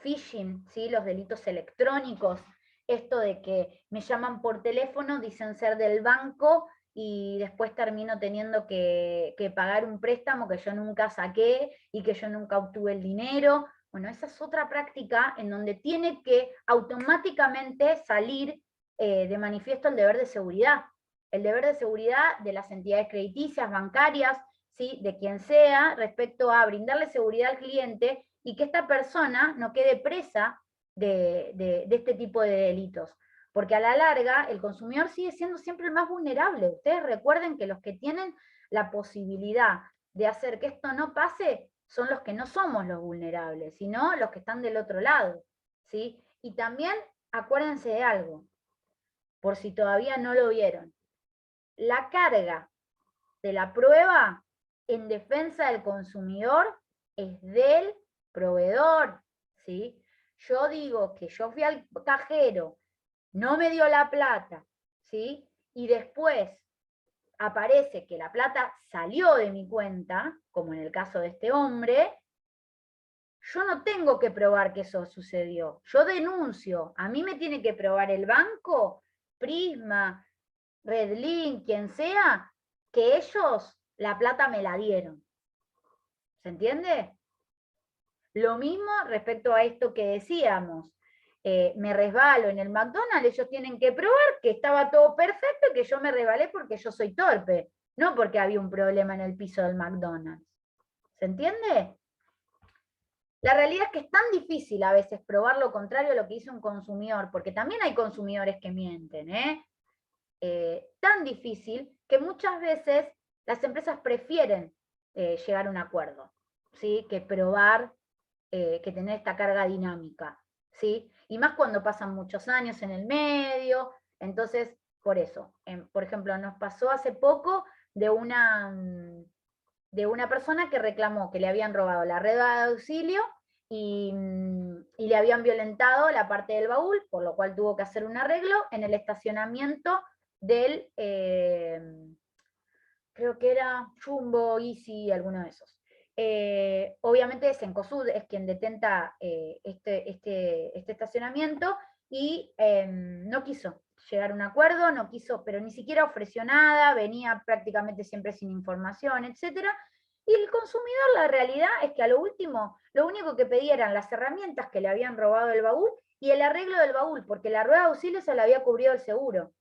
phishing, ¿sí? Los delitos electrónicos? Esto de que me llaman por teléfono, dicen ser del banco y después termino teniendo que pagar un préstamo que yo nunca saqué y que yo nunca obtuve el dinero. Bueno, esa es otra práctica en donde tiene que automáticamente salir de manifiesto el deber de seguridad. El deber de seguridad de las entidades crediticias, bancarias, ¿sí? De quien sea, respecto a brindarle seguridad al cliente y que esta persona no quede presa de este tipo de delitos. Porque a la larga el consumidor sigue siendo siempre el más vulnerable. Ustedes recuerden que los que tienen la posibilidad de hacer que esto no pase son los que no somos los vulnerables, sino los que están del otro lado, ¿sí? Y también acuérdense de algo, por si todavía no lo vieron. La carga de la prueba en defensa del consumidor es del proveedor, ¿sí? Yo digo que yo fui al cajero, no me dio la plata, ¿sí? Y después aparece que la plata salió de mi cuenta, como en el caso de este hombre, yo no tengo que probar que eso sucedió. Yo denuncio. A mí me tiene que probar el banco, Prisma, Redlink, quien sea, que ellos la plata me la dieron. ¿Se entiende? Lo mismo respecto a esto que decíamos. Me resbalo en el McDonald's, ellos tienen que probar que estaba todo perfecto y que yo me resbalé porque yo soy torpe, no porque había un problema en el piso del McDonald's. ¿Se entiende? La realidad es que es tan difícil a veces probar lo contrario a lo que dice un consumidor, porque también hay consumidores que mienten, tan difícil que muchas veces las empresas prefieren llegar a un acuerdo, ¿sí? Que probar, que tener esta carga dinámica, ¿sí? Y más cuando pasan muchos años en el medio, entonces, por eso, por ejemplo, nos pasó hace poco de una persona que reclamó que le habían robado la red de auxilio y le habían violentado la parte del baúl, por lo cual tuvo que hacer un arreglo en el estacionamiento del, creo que era Jumbo, Easy, alguno de esos. Obviamente Cencosud es quien detenta este estacionamiento y no quiso llegar a un acuerdo, no quiso, pero ni siquiera ofreció nada, venía prácticamente siempre sin información, etc. Y el consumidor, la realidad es que a lo último, lo único que pedía eran las herramientas que le habían robado el baúl y el arreglo del baúl, porque la rueda de auxilio se la había cubrido el seguro.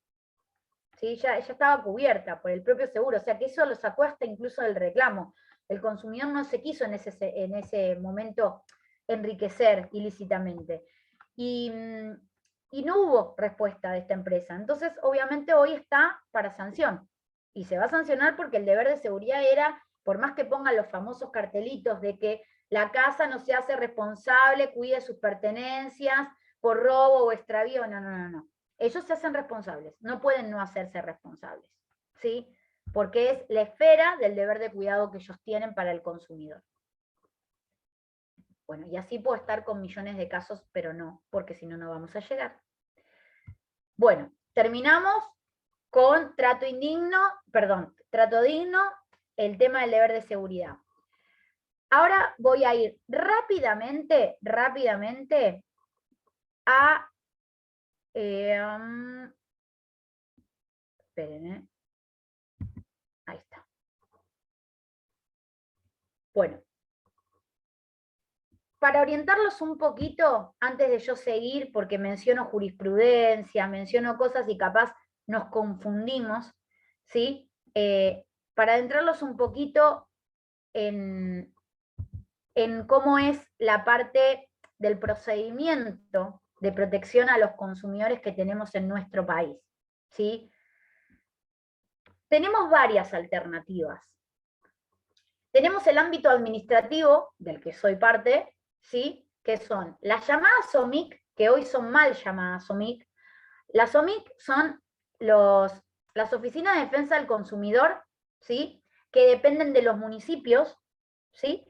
¿Sí? Ya estaba cubierta por el propio seguro, o sea que eso lo sacó hasta incluso del reclamo. El consumidor no se quiso en ese momento enriquecer ilícitamente. Y no hubo respuesta de esta empresa. Entonces, obviamente, hoy está para sanción. Y se va a sancionar porque el deber de seguridad era por más que pongan los famosos cartelitos de que la casa no se hace responsable, cuide sus pertenencias por robo o extravío, no. Ellos se hacen responsables, no pueden no hacerse responsables, ¿sí? Porque es la esfera del deber de cuidado que ellos tienen para el consumidor. Bueno, y así puedo estar con millones de casos, pero no, porque si no, no vamos a llegar. Bueno, terminamos con trato digno, el tema del deber de seguridad. Ahora voy a ir rápidamente a... esperen, ahí está. Bueno, para orientarlos un poquito, antes de yo seguir, porque menciono jurisprudencia, menciono cosas y capaz nos confundimos, ¿sí? Para adentrarlos un poquito en cómo es la parte del procedimiento de protección a los consumidores que tenemos en nuestro país, ¿sí? Tenemos varias alternativas. Tenemos el ámbito administrativo, del que soy parte, ¿sí? Que son las llamadas OMIC, que hoy son mal llamadas OMIC. Las OMIC son las Oficinas de Defensa del Consumidor, ¿sí? Que dependen de los municipios, ¿sí?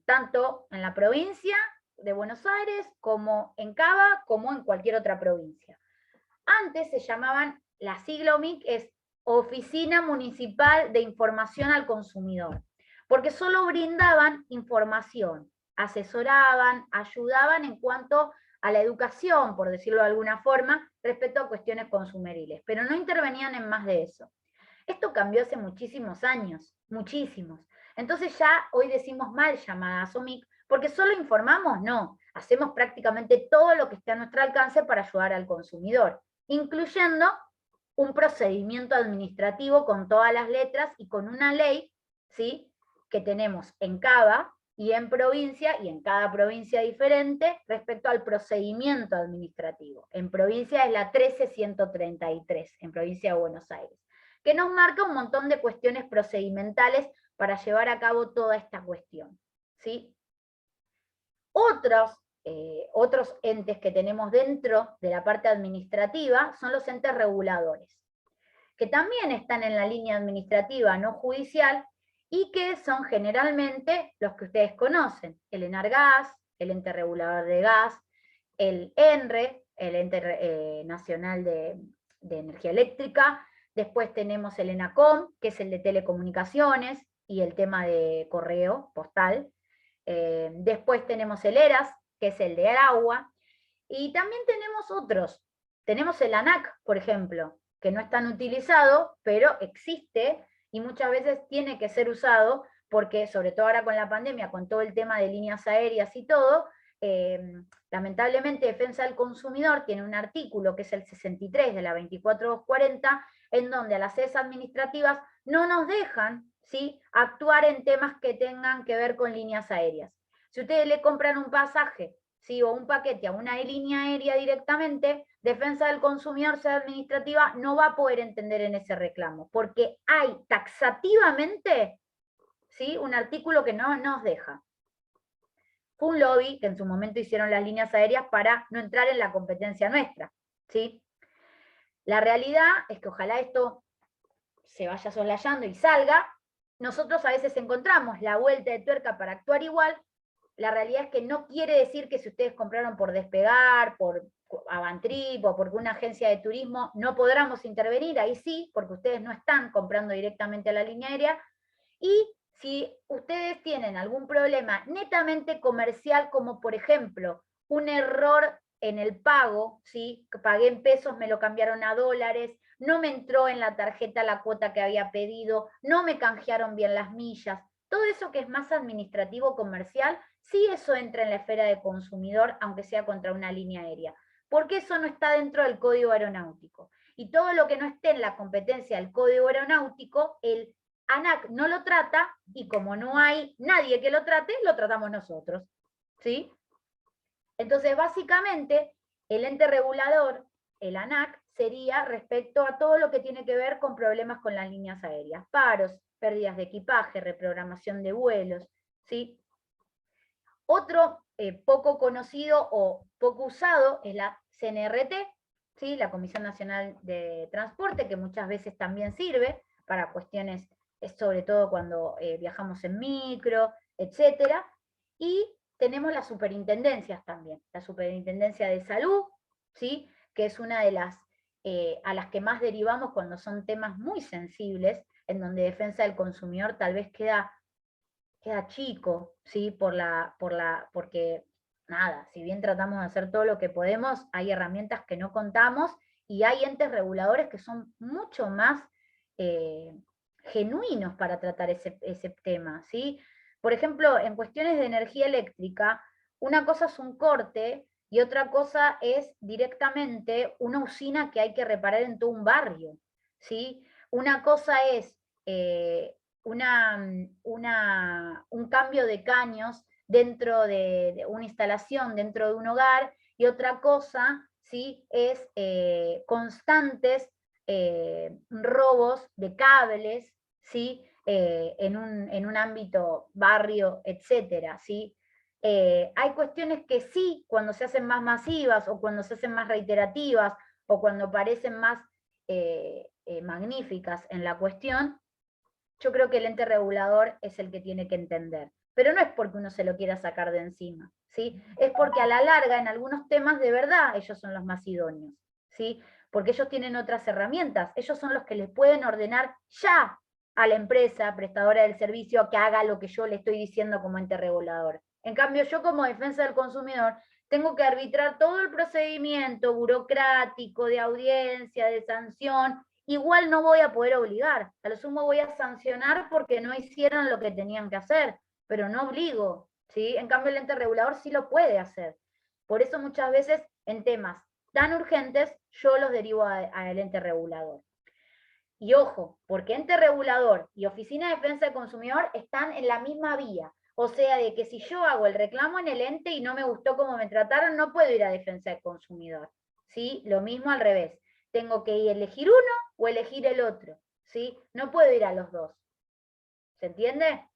Tanto en la provincia de Buenos Aires, como en Cava, como en cualquier otra provincia. Antes se llamaban, la sigla OMIC es Oficina Municipal de Información al Consumidor, porque solo brindaban información, asesoraban, ayudaban en cuanto a la educación, por decirlo de alguna forma, respecto a cuestiones consumeriles, pero no intervenían en más de eso. Esto cambió hace muchísimos años, muchísimos. Entonces ya hoy decimos mal llamadas OMIC, porque solo informamos, no, hacemos prácticamente todo lo que esté a nuestro alcance para ayudar al consumidor, incluyendo un procedimiento administrativo con todas las letras y con una ley, ¿sí?, que tenemos en Cava y en provincia, y en cada provincia diferente, respecto al procedimiento administrativo. En provincia es la 13133, en provincia de Buenos Aires, que nos marca un montón de cuestiones procedimentales para llevar a cabo toda esta cuestión, ¿sí? Otros entes que tenemos dentro de la parte administrativa son los entes reguladores, que también están en la línea administrativa no judicial y que son generalmente los que ustedes conocen: el ENARGAS, el ente regulador de gas, el ENRE, el ente nacional de energía eléctrica. Después tenemos el ENACOM, que es el de telecomunicaciones y el tema de correo postal. Después tenemos el ERAS, que es el de agua, y también tenemos otros. Tenemos el ANAC, por ejemplo, que no es tan utilizado, pero existe y muchas veces tiene que ser usado, porque sobre todo ahora con la pandemia, con todo el tema de líneas aéreas y todo, lamentablemente Defensa del Consumidor tiene un artículo que es el 63 de la 24240, en donde a las sedes administrativas no nos dejan, ¿sí?, actuar en temas que tengan que ver con líneas aéreas. Si ustedes le compran un pasaje, ¿sí?, o un paquete a una línea aérea directamente, Defensa del Consumidor, sede administrativa, no va a poder entender en ese reclamo, porque hay taxativamente, ¿sí?, un artículo que no nos deja. Fue un lobby que en su momento hicieron las líneas aéreas para no entrar en la competencia nuestra, ¿sí? La realidad es que ojalá esto se vaya soslayando y salga. Nosotros a veces encontramos la vuelta de tuerca para actuar igual. La realidad es que no quiere decir que si ustedes compraron por Despegar, por Avantrip o porque una agencia de turismo, no podamos intervenir, ahí sí, porque ustedes no están comprando directamente a la línea aérea. Y si ustedes tienen algún problema netamente comercial, como por ejemplo un error en el pago, ¿sí?, pagué en pesos, me lo cambiaron a dólares, no me entró en la tarjeta la cuota que había pedido, no me canjearon bien las millas, todo eso que es más administrativo comercial, sí, eso entra en la esfera de consumidor, aunque sea contra una línea aérea, porque eso no está dentro del código aeronáutico. Y todo lo que no esté en la competencia del código aeronáutico, el ANAC no lo trata, y como no hay nadie que lo trate, lo tratamos nosotros, ¿sí? Entonces, básicamente, el ente regulador, el ANAC, sería respecto a todo lo que tiene que ver con problemas con las líneas aéreas, paros, pérdidas de equipaje, reprogramación de vuelos, ¿sí? Otro poco conocido o poco usado es la CNRT, ¿sí? La Comisión Nacional de Transporte, que muchas veces también sirve para cuestiones, sobre todo cuando viajamos en micro, etcétera. Y tenemos las superintendencias también, la Superintendencia de Salud, ¿sí? Que es una de las a las que más derivamos cuando son temas muy sensibles, en donde defensa del consumidor tal vez queda chico, ¿sí? Porque, nada, si bien tratamos de hacer todo lo que podemos, hay herramientas que no contamos y hay entes reguladores que son mucho más genuinos para tratar ese tema, ¿sí? Por ejemplo, en cuestiones de energía eléctrica, una cosa es un corte y otra cosa es directamente una usina que hay que reparar en todo un barrio, ¿sí? Una cosa es un cambio de caños dentro de una instalación, dentro de un hogar, y otra cosa, ¿sí? Es constantes robos de cables, ¿sí? En un ámbito barrio, etcétera, ¿sí? Hay cuestiones que sí, cuando se hacen más masivas o cuando se hacen más reiterativas o cuando parecen más magníficas en la cuestión, yo creo que el ente regulador es el que tiene que entender. Pero no es porque uno se lo quiera sacar de encima, ¿sí? Es porque a la larga, en algunos temas, de verdad, ellos son los más idóneos, ¿sí? Porque ellos tienen otras herramientas, ellos son los que les pueden ordenar ya a la empresa prestadora del servicio que haga lo que yo le estoy diciendo como ente regulador. En cambio, yo como defensa del consumidor tengo que arbitrar todo el procedimiento burocrático, de audiencia, de sanción. Igual no voy a poder obligar, a lo sumo voy a sancionar porque no hicieron lo que tenían que hacer, pero no obligo, ¿sí? En cambio el ente regulador sí lo puede hacer. Por eso muchas veces en temas tan urgentes yo los derivo al ente regulador. Y ojo, porque ente regulador y oficina de defensa del consumidor están en la misma vía. O sea, de que si yo hago el reclamo en el ente y no me gustó cómo me trataron, no puedo ir a defensa del consumidor, ¿sí? Lo mismo al revés. Tengo que elegir uno o elegir el otro, ¿sí? No puedo ir a los dos. ¿Se entiende?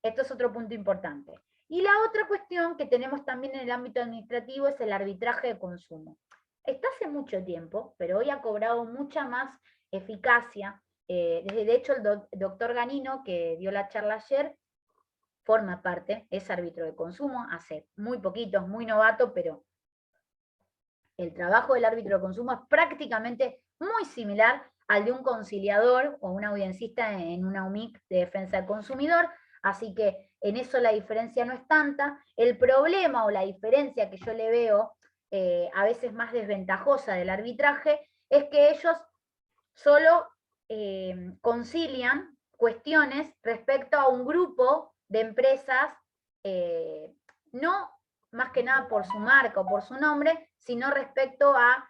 Esto es otro punto importante. Y la otra cuestión que tenemos también en el ámbito administrativo es el arbitraje de consumo. Está hace mucho tiempo, pero hoy ha cobrado mucha más eficacia. De hecho, el doctor Ganino, que dio la charla ayer, forma parte, es árbitro de consumo, hace muy poquito, es muy novato, pero el trabajo del árbitro de consumo es prácticamente muy similar al de un conciliador o un audiencista en una UMIC de defensa del consumidor, así que en eso la diferencia no es tanta. El problema o la diferencia que yo le veo a veces más desventajosa del arbitraje es que ellos solo concilian cuestiones respecto a un grupo de empresas, no más que nada por su marca o por su nombre, sino respecto a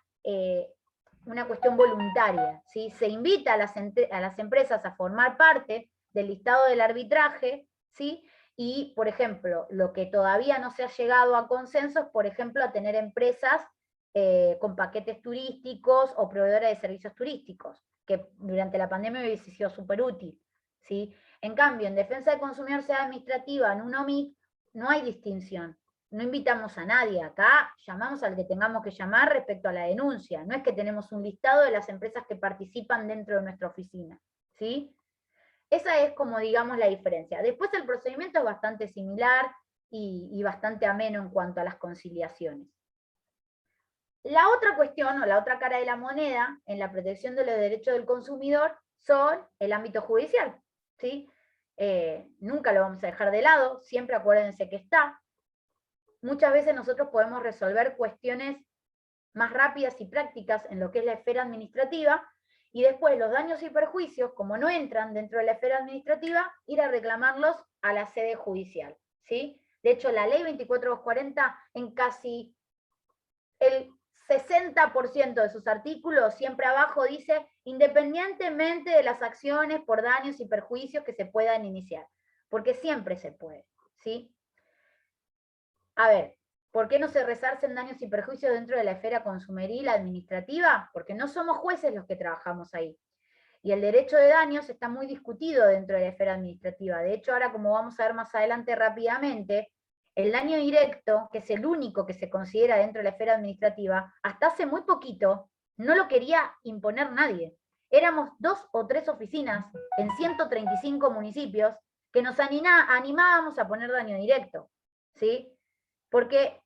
una cuestión voluntaria, ¿sí? Se invita a las empresas a formar parte del listado del arbitraje, ¿sí? Y, por ejemplo, lo que todavía no se ha llegado a consenso es, por ejemplo, a tener empresas con paquetes turísticos o proveedores de servicios turísticos, que durante la pandemia hubiese sido súper útil, ¿sí? En cambio, en defensa del consumidor sea administrativa, en un OMIC, no hay distinción. No invitamos a nadie. Acá llamamos al que tengamos que llamar respecto a la denuncia. No es que tenemos un listado de las empresas que participan dentro de nuestra oficina, ¿sí? Esa es como, digamos, la diferencia. Después el procedimiento es bastante similar y bastante ameno en cuanto a las conciliaciones. La otra cuestión, o la otra cara de la moneda, en la protección de los derechos del consumidor, son el ámbito judicial, ¿sí? Nunca lo vamos a dejar de lado, siempre acuérdense que está. Muchas veces nosotros podemos resolver cuestiones más rápidas y prácticas en lo que es la esfera administrativa, y después los daños y perjuicios, como no entran dentro de la esfera administrativa, ir a reclamarlos a la sede judicial, ¿sí? De hecho, la ley 24240 en casi el 60% de sus artículos, siempre abajo dice, independientemente de las acciones por daños y perjuicios que se puedan iniciar, porque siempre se puede, ¿sí? A ver, ¿Por qué no se resarcen daños y perjuicios dentro de la esfera consumeril administrativa? Porque no somos jueces los que trabajamos ahí. Y el derecho de daños está muy discutido dentro de la esfera administrativa. De hecho, ahora, como vamos a ver más adelante rápidamente, el daño directo, que es el único que se considera dentro de la esfera administrativa, hasta hace muy poquito no lo quería imponer nadie. Éramos 2 o 3 oficinas en 135 municipios que nos animábamos a poner daño directo, ¿sí? Porque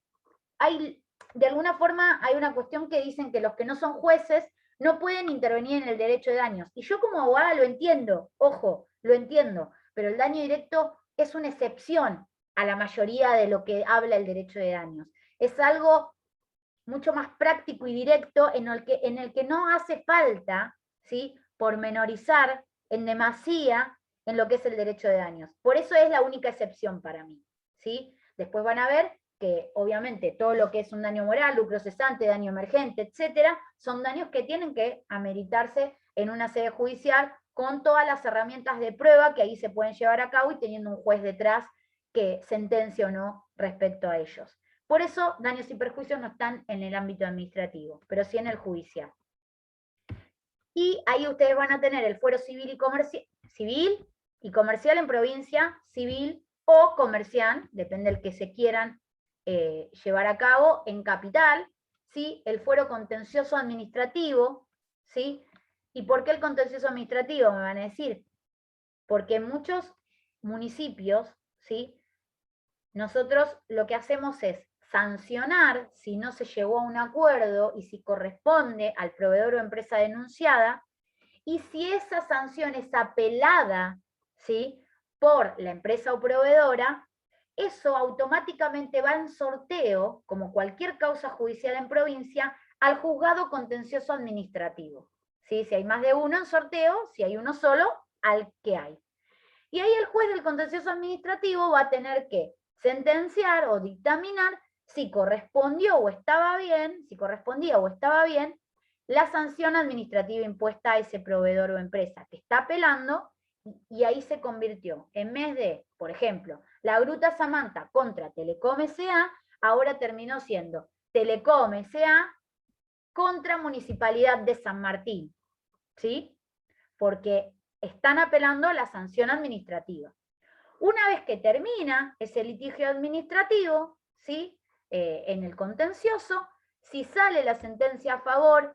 hay, de alguna forma, hay una cuestión que dicen que los que no son jueces no pueden intervenir en el derecho de daños. Y yo como abogada lo entiendo, ojo, lo entiendo, pero el daño directo es una excepción a la mayoría de lo que habla el derecho de daños. Es algo mucho más práctico y directo en el que no hace falta, ¿sí?, pormenorizar en demasía en lo que es el derecho de daños. Por eso es la única excepción para mí, ¿sí? Después van a ver que obviamente todo lo que es un daño moral, lucro cesante, daño emergente, etcétera, son daños que tienen que ameritarse en una sede judicial con todas las herramientas de prueba que ahí se pueden llevar a cabo y teniendo un juez detrás que sentencie o no respecto a ellos. Por eso, daños y perjuicios no están en el ámbito administrativo, pero sí en el judicial. Y ahí ustedes van a tener el fuero civil y comercial en provincia, civil o comercial, depende del que se quieran llevar a cabo, en capital, ¿sí? El fuero contencioso administrativo, ¿sí? ¿Y por qué el contencioso administrativo? Me van a decir, porque en muchos municipios, ¿sí?, nosotros lo que hacemos es sancionar si no se llegó a un acuerdo y si corresponde al proveedor o empresa denunciada, y si esa sanción es apelada, ¿sí?, por la empresa o proveedora, eso automáticamente va en sorteo, como cualquier causa judicial en provincia, al juzgado contencioso administrativo. ¿Sí? Si hay más de uno en sorteo, si hay uno solo, al que hay. Y ahí el juez del contencioso administrativo va a tener que sentenciar o dictaminar si correspondía o estaba bien la sanción administrativa impuesta a ese proveedor o empresa que está apelando, y ahí se convirtió, en vez de, por ejemplo, la Gruta Samantha contra Telecom S.A., ahora terminó siendo Telecom S.A. contra Municipalidad de San Martín, ¿sí? Porque están apelando a la sanción administrativa. Una vez que termina ese litigio administrativo, ¿sí?, en el contencioso, si sale la sentencia a favor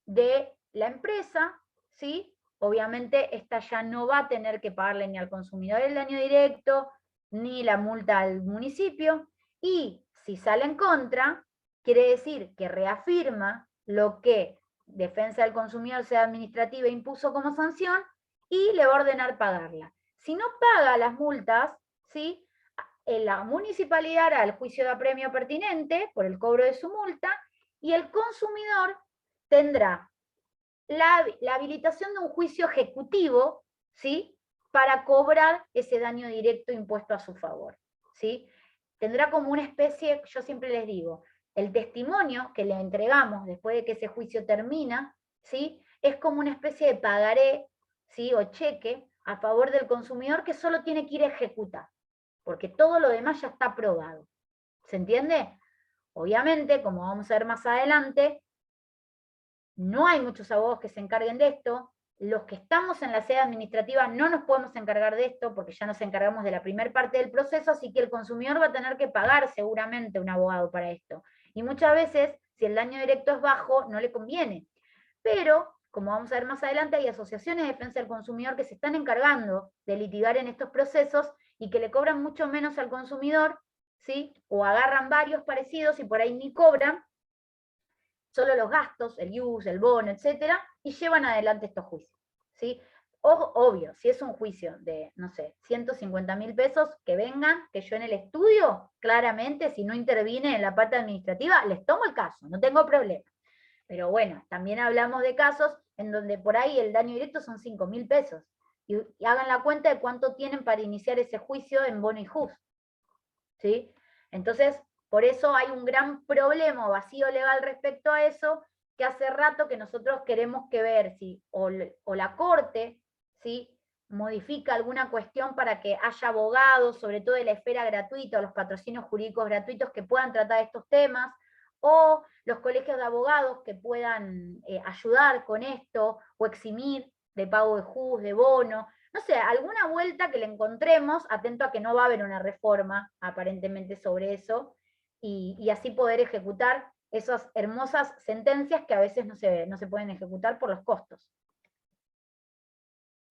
de la empresa, ¿sí?, obviamente esta ya no va a tener que pagarle ni al consumidor el daño directo, ni la multa al municipio, y si sale en contra, quiere decir que reafirma lo que Defensa del Consumidor, Sede Administrativa, impuso como sanción, y le va a ordenar pagarla. Si no paga las multas, ¿sí?, la municipalidad hará el juicio de apremio pertinente por el cobro de su multa, y el consumidor tendrá la habilitación de un juicio ejecutivo, ¿sí?, para cobrar ese daño directo impuesto a su favor, ¿sí? Tendrá como una especie, yo siempre les digo, el testimonio que le entregamos después de que ese juicio termina, ¿sí?, es como una especie de pagaré, ¿sí?, o cheque a favor del consumidor que solo tiene que ir a ejecutar, porque todo lo demás ya está aprobado. ¿Se entiende? Obviamente, como vamos a ver más adelante, no hay muchos abogados que se encarguen de esto. Los que estamos en la sede administrativa no nos podemos encargar de esto porque ya nos encargamos de la primera parte del proceso, así que el consumidor va a tener que pagar seguramente un abogado para esto. Y muchas veces, si el daño directo es bajo, no le conviene. Pero, como vamos a ver más adelante, hay asociaciones de defensa del consumidor que se están encargando de litigar en estos procesos y que le cobran mucho menos al consumidor, ¿sí?, o agarran varios parecidos y por ahí ni cobran, solo los gastos, el IUS, el bono, etcétera, y llevan adelante estos juicios, ¿sí? Obvio, si es un juicio de, no sé, 150.000 pesos, que vengan, que yo en el estudio, claramente, si no intervine en la parte administrativa, les tomo el caso, no tengo problema. Pero bueno, también hablamos de casos en donde por ahí el daño directo son 5.000 pesos, y hagan la cuenta de cuánto tienen para iniciar ese juicio en bono y jus, ¿sí? Entonces, por eso hay un gran problema, vacío legal respecto a eso, que hace rato que nosotros queremos que ver si o la Corte, ¿sí?, modifica alguna cuestión para que haya abogados, sobre todo de la esfera gratuita, o los patrocinios jurídicos gratuitos que puedan tratar estos temas, o los colegios de abogados que puedan ayudar con esto, o eximir de pago de jus, de bono, no sé, alguna vuelta que le encontremos, atento a que no va a haber una reforma aparentemente sobre eso, y así poder ejecutar esas hermosas sentencias que a veces no se pueden ejecutar por los costos.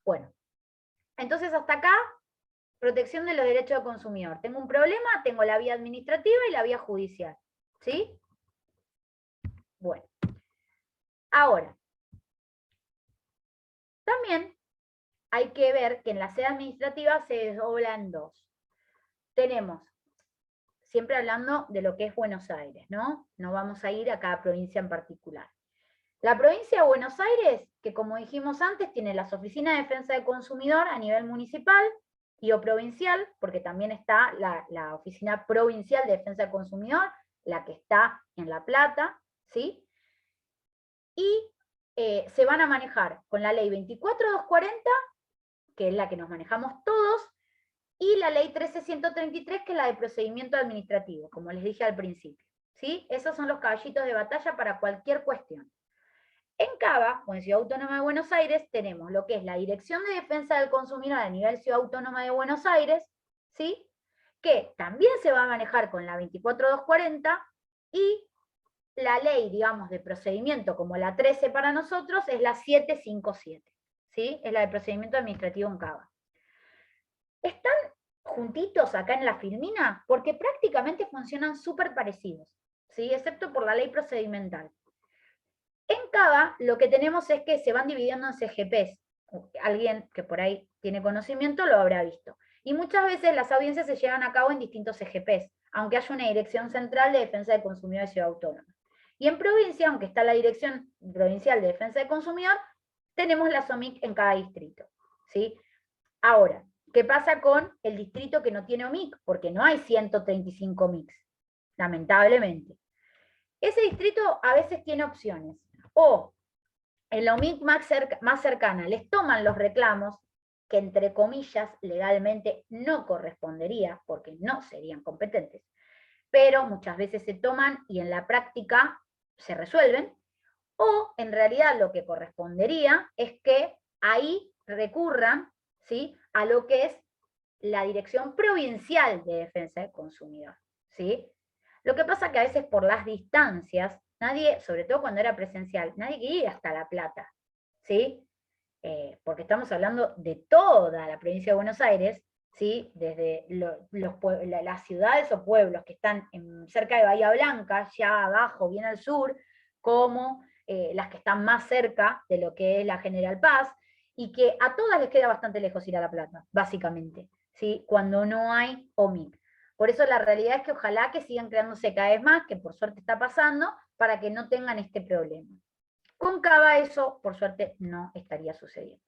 Bueno, entonces hasta acá, protección de los derechos del consumidor. Tengo un problema, tengo la vía administrativa y la vía judicial. ¿Sí? Bueno. Ahora, también hay que ver que en la sede administrativa se desdobla en dos. Tenemos, siempre hablando de lo que es Buenos Aires, ¿no? No vamos a ir a cada provincia en particular. La provincia de Buenos Aires, que como dijimos antes, tiene las oficinas de defensa del consumidor a nivel municipal y o provincial, porque también está la oficina provincial de defensa del consumidor, la que está en La Plata, ¿sí? Y se van a manejar con la ley 24240, que es la que nos manejamos todos, y la ley 13133, que es la de procedimiento administrativo, como les dije al principio, ¿sí? Esos son los caballitos de batalla para cualquier cuestión. En Cava, o en Ciudad Autónoma de Buenos Aires, tenemos lo que es la Dirección de Defensa del Consumidor a nivel Ciudad Autónoma de Buenos Aires, ¿sí? Que también se va a manejar con la 24240, y la ley, digamos, de procedimiento, como la 13 para nosotros, es la 757, ¿sí? Es la de procedimiento administrativo en Cava. Están juntitos acá en la filmina porque prácticamente funcionan súper parecidos, ¿sí? Excepto por la ley procedimental. En Cava lo que tenemos es que se van dividiendo en CGPs. Alguien que por ahí tiene conocimiento lo habrá visto. Y muchas veces las audiencias se llevan a cabo en distintos CGPs, aunque haya una Dirección Central de Defensa del Consumidor de Ciudad Autónoma. Y en provincia, aunque está la Dirección Provincial de Defensa del Consumidor, tenemos la SOMIC en cada distrito, ¿sí? Ahora, ¿qué pasa con el distrito que no tiene OMIC? Porque no hay 135 MICs, lamentablemente. Ese distrito a veces tiene opciones. O en la OMIC más cercana les toman los reclamos, que entre comillas legalmente no correspondería, porque no serían competentes, pero muchas veces se toman y en la práctica se resuelven, o en realidad lo que correspondería es que ahí recurran, ¿sí?, a lo que es la Dirección Provincial de Defensa del Consumidor, ¿sí? Lo que pasa que a veces por las distancias, nadie, sobre todo cuando era presencial, nadie quería ir hasta La Plata, ¿sí? Porque estamos hablando de toda la provincia de Buenos Aires, ¿sí? Desde las ciudades o pueblos que están cerca de Bahía Blanca, ya abajo, bien al sur, como las que están más cerca de lo que es la General Paz, y que a todas les queda bastante lejos ir a La Plata, básicamente, ¿sí? Cuando no hay OMIC. Por eso la realidad es que ojalá que sigan creándose cada vez más, que por suerte está pasando, para que no tengan este problema. Con Cava eso, por suerte, no estaría sucediendo.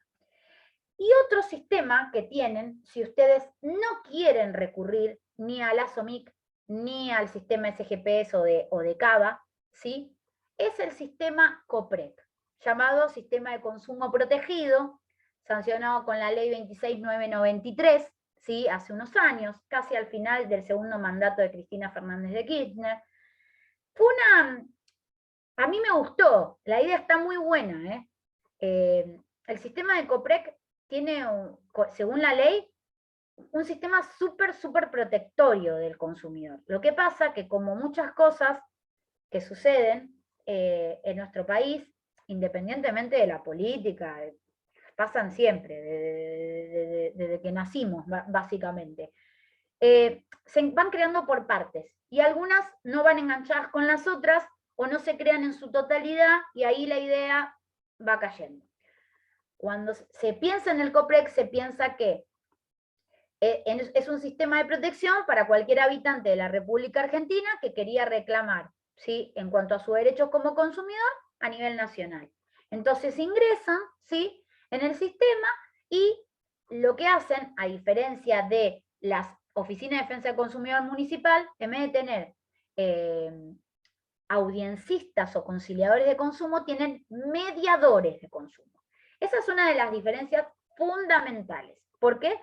Y otro sistema que tienen, si ustedes no quieren recurrir ni a la SOMIC, ni al sistema SGPS o de Cava, ¿sí?, es el sistema COPREC, llamado Sistema de Consumo Protegido, sancionado con la ley 26993, ¿sí?, hace unos años, casi al final del segundo mandato de Cristina Fernández de Kirchner. A mí me gustó, la idea está muy buena, el sistema de COPREC tiene, según la ley, un sistema súper protectorio del consumidor. Lo que pasa que como muchas cosas que suceden en nuestro país, independientemente de la política, pasan siempre, desde que nacimos, básicamente, se van creando por partes, y algunas no van enganchadas con las otras, o no se crean en su totalidad, y ahí la idea va cayendo. Cuando se piensa en el COPREC, se piensa que es un sistema de protección para cualquier habitante de la República Argentina que quería reclamar, ¿sí?, en cuanto a sus derechos como consumidor a nivel nacional. Entonces ingresan, ¿sí?, en el sistema, y lo que hacen, a diferencia de las oficinas de defensa del consumidor municipal, en vez de tener audienciistas o conciliadores de consumo, tienen mediadores de consumo. Esa es una de las diferencias fundamentales. ¿Por qué?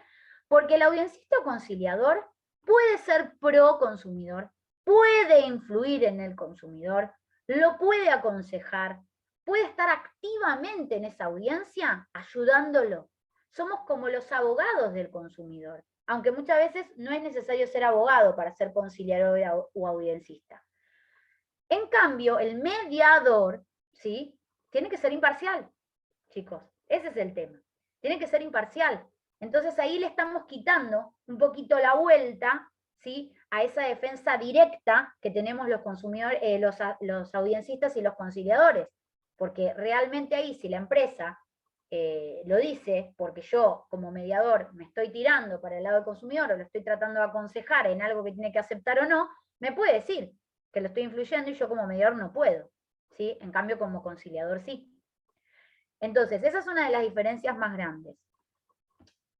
Porque el audiencista conciliador puede ser pro consumidor, puede influir en el consumidor, lo puede aconsejar, puede estar activamente en esa audiencia ayudándolo. Somos como los abogados del consumidor, aunque muchas veces no es necesario ser abogado para ser conciliador o audiencista. En cambio, el mediador, ¿sí?, tiene que ser imparcial, chicos. Ese es el tema. Tiene que ser imparcial. Entonces ahí le estamos quitando un poquito la vuelta, ¿sí?, a esa defensa directa que tenemos los consumidores, los audienciistas y los conciliadores. Porque realmente ahí, si la empresa lo dice, porque yo como mediador me estoy tirando para el lado del consumidor o lo estoy tratando de aconsejar en algo que tiene que aceptar o no, me puede decir que lo estoy influyendo y yo como mediador no puedo, ¿sí? En cambio como conciliador sí. Entonces, esa es una de las diferencias más grandes.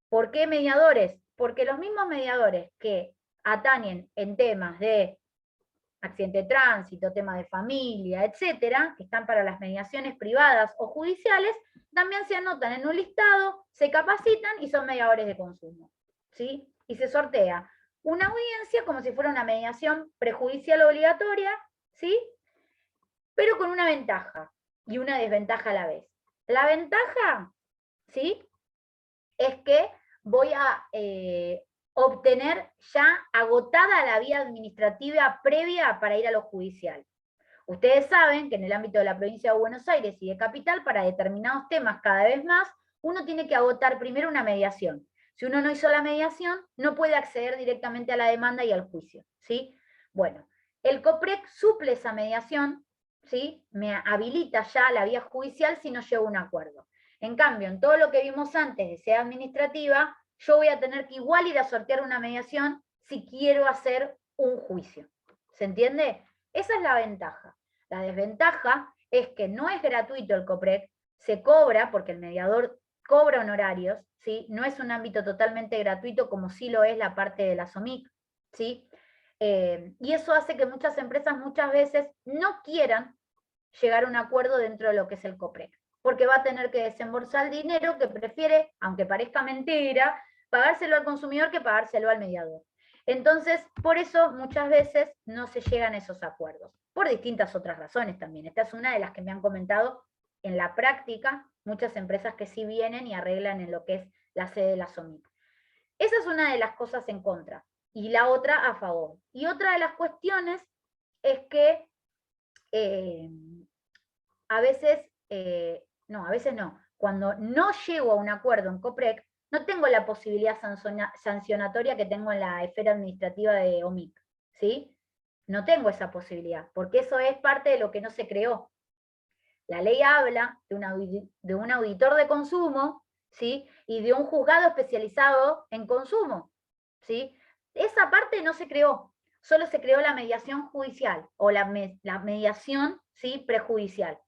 ¿Por qué mediadores? Porque los mismos mediadores que atañen en temas de accidente de tránsito, tema de familia, etcétera, que están para las mediaciones privadas o judiciales, también se anotan en un listado, se capacitan y son mediadores de consumo, ¿sí? Y se sortea una audiencia como si fuera una mediación prejudicial obligatoria, ¿sí? Pero con una ventaja y una desventaja a la vez. La ventaja, ¿sí?, es que voy a obtener ya agotada la vía administrativa previa para ir a lo judicial. Ustedes saben que en el ámbito de la provincia de Buenos Aires y de Capital, para determinados temas cada vez más, uno tiene que agotar primero una mediación. Si uno no hizo la mediación, no puede acceder directamente a la demanda y al juicio, ¿sí? Bueno, el COPREC suple esa mediación, ¿sí? Me habilita ya la vía judicial si no llego a un acuerdo. En cambio, en todo lo que vimos antes de sede administrativa, yo voy a tener que igual ir a sortear una mediación si quiero hacer un juicio. ¿Se entiende? Esa es la ventaja. La desventaja es que no es gratuito el COPREC, se cobra, porque el mediador cobra honorarios, ¿sí? No es un ámbito totalmente gratuito como sí lo es la parte de la SOMIC, ¿sí? Y eso hace que muchas empresas muchas veces no quieran llegar a un acuerdo dentro de lo que es el COPREC, porque va a tener que desembolsar el dinero que prefiere, aunque parezca mentira, pagárselo al consumidor que pagárselo al mediador. Entonces, por eso muchas veces no se llegan a esos acuerdos, por distintas otras razones también. Esta es una de las que me han comentado en la práctica muchas empresas que sí vienen y arreglan en lo que es la sede de la SOMIC. Esa es una de las cosas en contra, y la otra a favor. Y otra de las cuestiones es que a veces no, cuando no llego a un acuerdo en COPREC, no tengo la posibilidad sancionatoria que tengo en la esfera administrativa de OMIC, ¿sí? No tengo esa posibilidad, porque eso es parte de lo que no se creó. La ley habla de un auditor de consumo, ¿sí?, y de un juzgado especializado en consumo, ¿sí? Esa parte no se creó, solo se creó la mediación judicial, o la mediación, ¿sí?, prejudicial.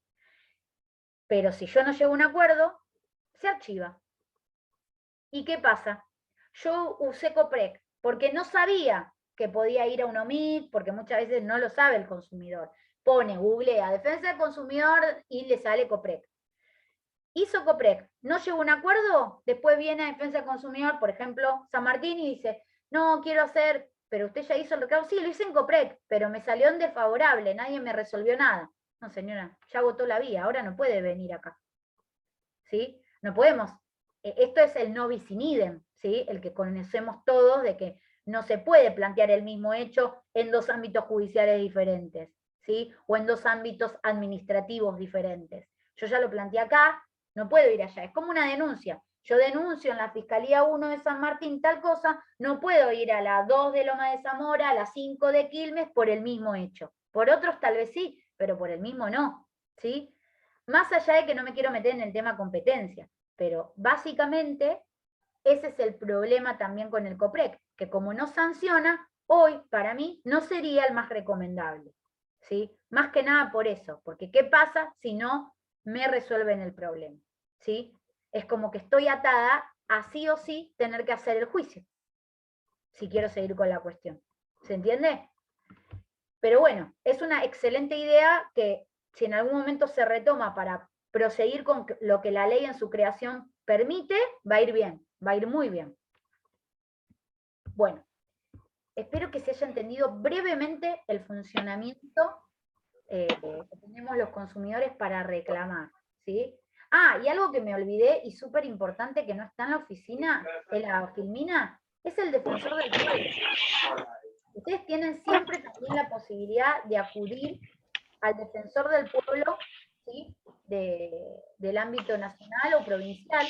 Pero si yo no llego a un acuerdo, se archiva. ¿Y qué pasa? Yo usé COPREC porque no sabía que podía ir a un OMIC, porque muchas veces no lo sabe el consumidor. Pone, googlea, defensa del consumidor y le sale COPREC. Hizo COPREC, no llegó a un acuerdo, después viene a defensa del consumidor, por ejemplo, San Martín, y dice, no, quiero hacer, pero usted ya hizo el reclamo. Sí, lo hice en COPREC, pero me salió en desfavorable, nadie me resolvió nada. No, señora, ya agotó la vía, ahora no puede venir acá. ¿Sí? No podemos. Esto es el no bis in idem, ¿sí? El que conocemos todos, de que no se puede plantear el mismo hecho en dos ámbitos judiciales diferentes, ¿sí? O en dos ámbitos administrativos diferentes. Yo ya lo planteé acá, no puedo ir allá. Es como una denuncia. Yo denuncio en la Fiscalía 1 de San Martín tal cosa, no puedo ir a la 2 de Loma de Zamora, a la 5 de Quilmes por el mismo hecho. Por otros tal vez sí, pero por el mismo no, ¿sí? Más allá de que no me quiero meter en el tema competencia, pero básicamente ese es el problema también con el COPREC, que como no sanciona, hoy para mí no sería el más recomendable, ¿sí? Más que nada por eso, porque ¿qué pasa si no me resuelven el problema? ¿Sí? Es como que estoy atada a sí o sí tener que hacer el juicio, si quiero seguir con la cuestión. ¿Se entiende? Pero bueno, es una excelente idea que si en algún momento se retoma para proseguir con lo que la ley en su creación permite, va a ir bien, va a ir muy bien. Bueno, espero que se haya entendido brevemente el funcionamiento que tenemos los consumidores para reclamar, ¿sí? Ah, y algo que me olvidé y súper importante que no está en la oficina, de la Filmina, es el defensor del pueblo. Ustedes tienen siempre también la posibilidad de acudir al defensor del pueblo, ¿sí? Del ámbito nacional o provincial,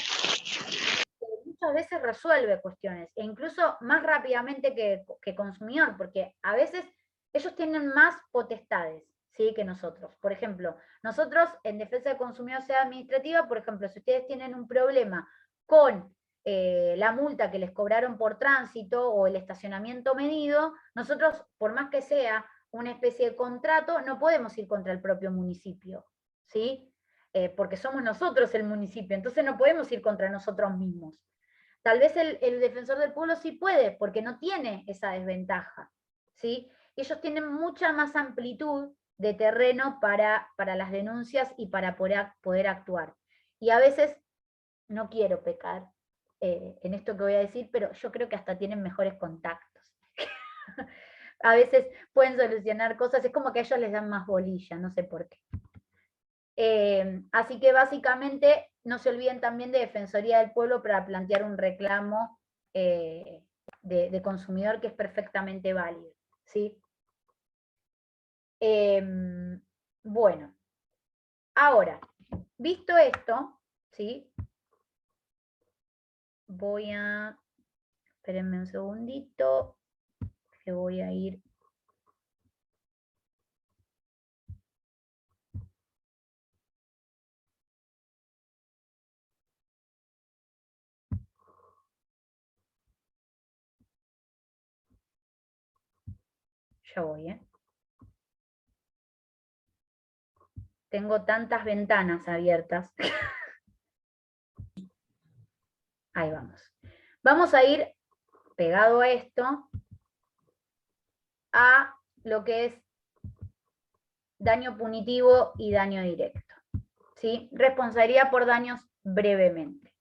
que muchas veces resuelve cuestiones, e incluso más rápidamente que consumidor, porque a veces ellos tienen más potestades, ¿sí? Que nosotros. Por ejemplo, nosotros en defensa del consumidor sea administrativa, por ejemplo, si ustedes tienen un problema con la multa que les cobraron por tránsito o el estacionamiento medido, nosotros, por más que sea una especie de contrato, no podemos ir contra el propio municipio, ¿sí? Porque somos nosotros el municipio, entonces no podemos ir contra nosotros mismos. Tal vez el defensor del pueblo sí puede, porque no tiene esa desventaja, ¿sí? Ellos tienen mucha más amplitud de terreno para las denuncias y para poder actuar. Y a veces, no quiero pecar en esto que voy a decir, pero yo creo que hasta tienen mejores contactos. A veces pueden solucionar cosas, es como que a ellos les dan más bolilla, no sé por qué. Así que básicamente no se olviden también de Defensoría del Pueblo para plantear un reclamo de consumidor que es perfectamente válido, ¿sí? Bueno, ahora, visto esto, ¿sí? Voy a, espérenme un segundito, que voy a ir. Ya voy, ¿eh? Tengo tantas ventanas abiertas. Ahí vamos. Vamos a ir, pegado a esto, a lo que es daño punitivo y daño directo, ¿sí? Responsabilidad por daños brevemente.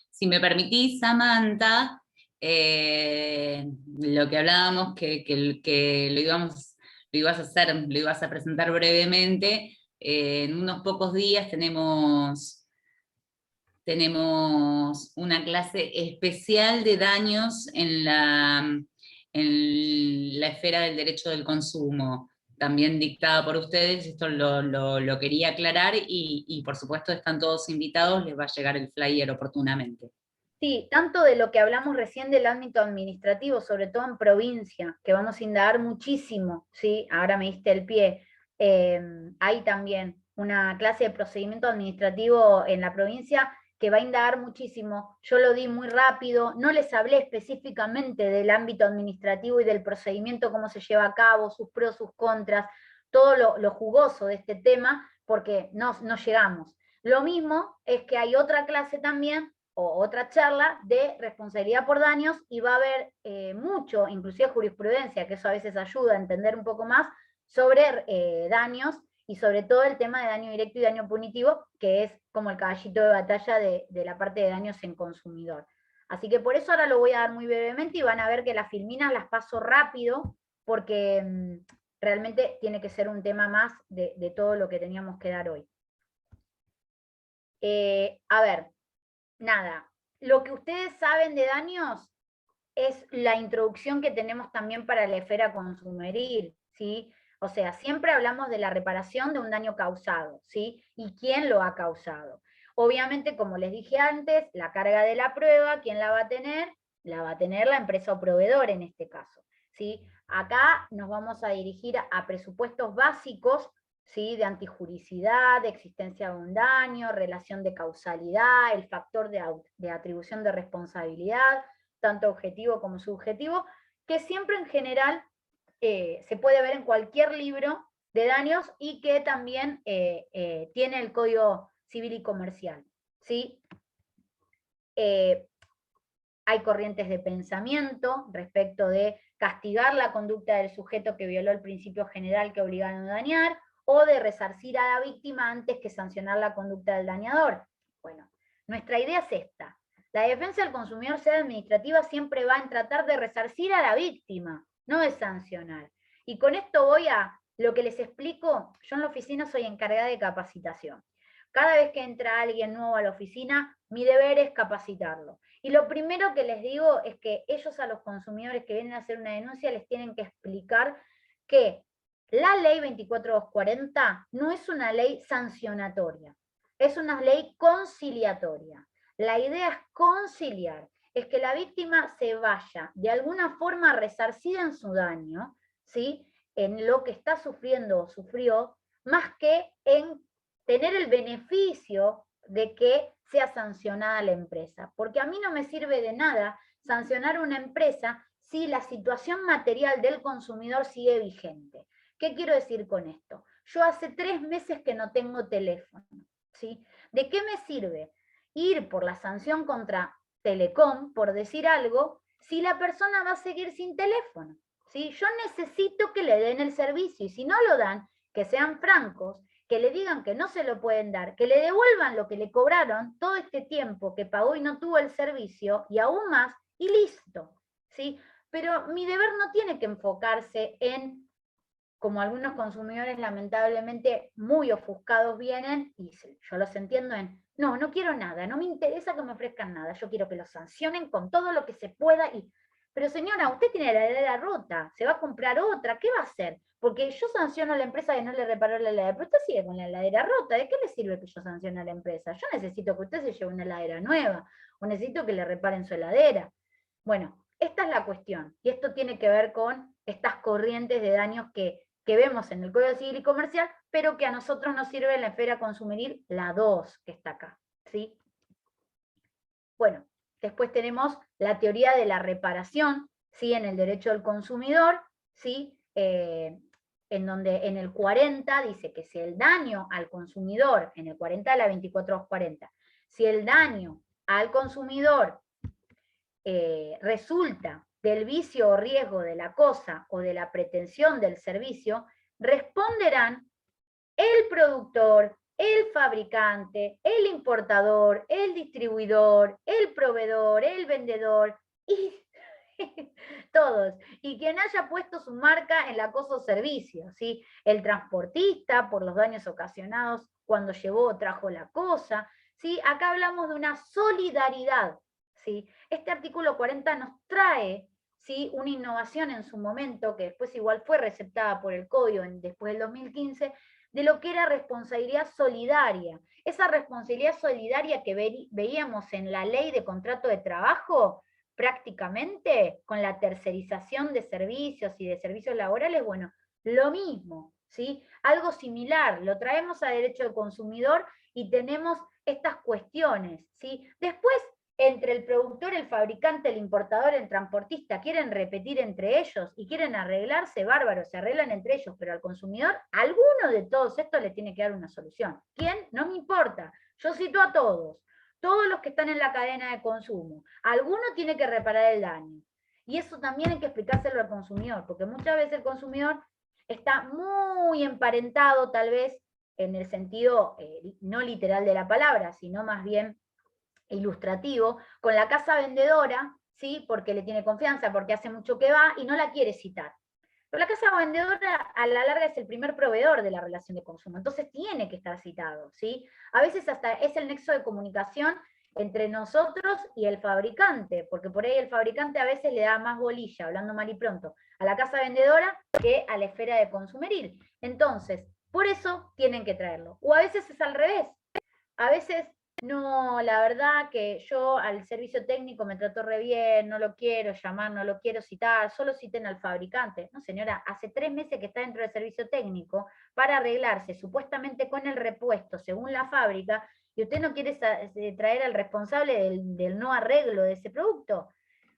Si me permitís, Samantha, lo que hablábamos, que lo ibas a hacer, lo ibas a presentar brevemente, en unos pocos días tenemos una clase especial de daños en la esfera del derecho del consumo, también dictada por ustedes. Esto lo quería aclarar y por supuesto están todos invitados, les va a llegar el flyer oportunamente. Sí, tanto de lo que hablamos recién del ámbito administrativo, sobre todo en provincia, que vamos a indagar muchísimo, ¿sí? Ahora me diste el pie. Hay también una clase de procedimiento administrativo en la provincia que va a indagar muchísimo. Yo lo di muy rápido, no les hablé específicamente del ámbito administrativo y del procedimiento, cómo se lleva a cabo, sus pros, sus contras, todo lo jugoso de este tema, porque no llegamos. Lo mismo es que hay otra clase también, o otra charla de responsabilidad por daños, y va a haber mucho, inclusive jurisprudencia, que eso a veces ayuda a entender un poco más sobre daños, y sobre todo el tema de daño directo y daño punitivo, que es como el caballito de batalla de la parte de daños en consumidor. Así que por eso ahora lo voy a dar muy brevemente, y van a ver que las filminas las paso rápido, porque realmente tiene que ser un tema más de todo lo que teníamos que dar hoy. A ver, nada, lo que ustedes saben de daños es la introducción que tenemos también para la esfera consumeril, ¿sí? O sea, siempre hablamos de la reparación de un daño causado, ¿sí? Y quién lo ha causado. Obviamente, como les dije antes, la carga de la prueba, ¿quién la va a tener? La va a tener la empresa o proveedor en este caso, ¿sí? Acá nos vamos a dirigir a presupuestos básicos, ¿sí? De antijuricidad, de existencia de un daño, relación de causalidad, el factor de atribución de responsabilidad, tanto objetivo como subjetivo, que siempre en general se puede ver en cualquier libro de daños, y que también tiene el Código Civil y Comercial, ¿sí? Hay corrientes de pensamiento respecto de castigar la conducta del sujeto que violó el principio general que obliga a no dañar, o de resarcir a la víctima antes que sancionar la conducta del dañador. Bueno, nuestra idea es esta. La defensa del consumidor, sea administrativa, siempre va a tratar de resarcir a la víctima, no de sancionar. Y con esto voy a lo que les explico. Yo en la oficina soy encargada de capacitación. Cada vez que entra alguien nuevo a la oficina, mi deber es capacitarlo. Y lo primero que les digo es que ellos a los consumidores que vienen a hacer una denuncia les tienen que explicar que la ley 24240 no es una ley sancionatoria, es una ley conciliatoria. La idea es conciliar, es que la víctima se vaya de alguna forma resarcida en su daño, ¿sí? En lo que está sufriendo o sufrió, más que en tener el beneficio de que sea sancionada la empresa. Porque a mí no me sirve de nada sancionar a una empresa si la situación material del consumidor sigue vigente. ¿Qué quiero decir con esto? Yo hace 3 meses que no tengo teléfono, ¿sí? ¿De qué me sirve ir por la sanción contra Telecom, por decir algo, si la persona va a seguir sin teléfono? ¿Sí? Yo necesito que le den el servicio, y si no lo dan, que sean francos, que le digan que no se lo pueden dar, que le devuelvan lo que le cobraron todo este tiempo que pagó y no tuvo el servicio, y aún más, y listo, ¿sí? Pero mi deber no tiene que enfocarse en, como algunos consumidores lamentablemente muy ofuscados vienen, y yo los entiendo en, no, no quiero nada, no me interesa que me ofrezcan nada, yo quiero que los sancionen con todo lo que se pueda. Pero señora, usted tiene la heladera rota, se va a comprar otra, ¿qué va a hacer? Porque yo sanciono a la empresa que no le reparó la heladera, pero usted sigue con la heladera rota, ¿de qué le sirve que yo sancione a la empresa? Yo necesito que usted se lleve una heladera nueva, o necesito que le reparen su heladera. Bueno, esta es la cuestión, y esto tiene que ver con estas corrientes de daños que vemos en el Código Civil y Comercial, pero que a nosotros nos sirve en la esfera consumeril, la 2, que está acá, ¿sí? Bueno, después tenemos la teoría de la reparación, ¿sí? En el derecho del consumidor, ¿sí? En donde en el 40 dice que si el daño al consumidor, en el 40 de la 2440, si el daño al consumidor resulta del vicio o riesgo de la cosa o de la pretensión del servicio, responderán el productor, el fabricante, el importador, el distribuidor, el proveedor, el vendedor y todos. Y quien haya puesto su marca en la cosa o servicio, ¿sí? El transportista por los daños ocasionados cuando llevó o trajo la cosa, ¿sí? Acá hablamos de una solidaridad, ¿sí? Este artículo 40 nos trae, ¿sí? Una innovación en su momento, que después igual fue receptada por el Código después del 2015, de lo que era responsabilidad solidaria. Esa responsabilidad solidaria que veíamos en la ley de contrato de trabajo, prácticamente con la tercerización de servicios y de servicios laborales, bueno, lo mismo, ¿sí? Algo similar, lo traemos a derecho del consumidor y tenemos estas cuestiones, ¿sí? Después, entre el productor, el fabricante, el importador, el transportista, quieren repetir entre ellos y quieren arreglarse, bárbaro, se arreglan entre ellos, pero al consumidor, alguno de todos estos le tiene que dar una solución. ¿Quién? No me importa, yo cito a todos los que están en la cadena de consumo. Alguno tiene que reparar el daño. Y eso también hay que explicárselo al consumidor, porque muchas veces el consumidor está muy emparentado, tal vez, en el sentido no literal de la palabra, sino más bien ilustrativo, con la casa vendedora, ¿sí? Porque le tiene confianza, porque hace mucho que va y no la quiere citar. Pero la casa vendedora a la larga es el primer proveedor de la relación de consumo, entonces tiene que estar citado, ¿sí? A veces hasta es el nexo de comunicación entre nosotros y el fabricante, porque por ahí el fabricante a veces le da más bolilla, hablando mal y pronto, a la casa vendedora que a la esfera de consumeril. Entonces, por eso tienen que traerlo. O a veces es al revés. A veces no, la verdad que yo al servicio técnico me trató re bien, no lo quiero llamar, no lo quiero citar, solo citen al fabricante. No, señora, hace 3 meses que está dentro del servicio técnico para arreglarse supuestamente con el repuesto según la fábrica, y usted no quiere traer al responsable del no arreglo de ese producto.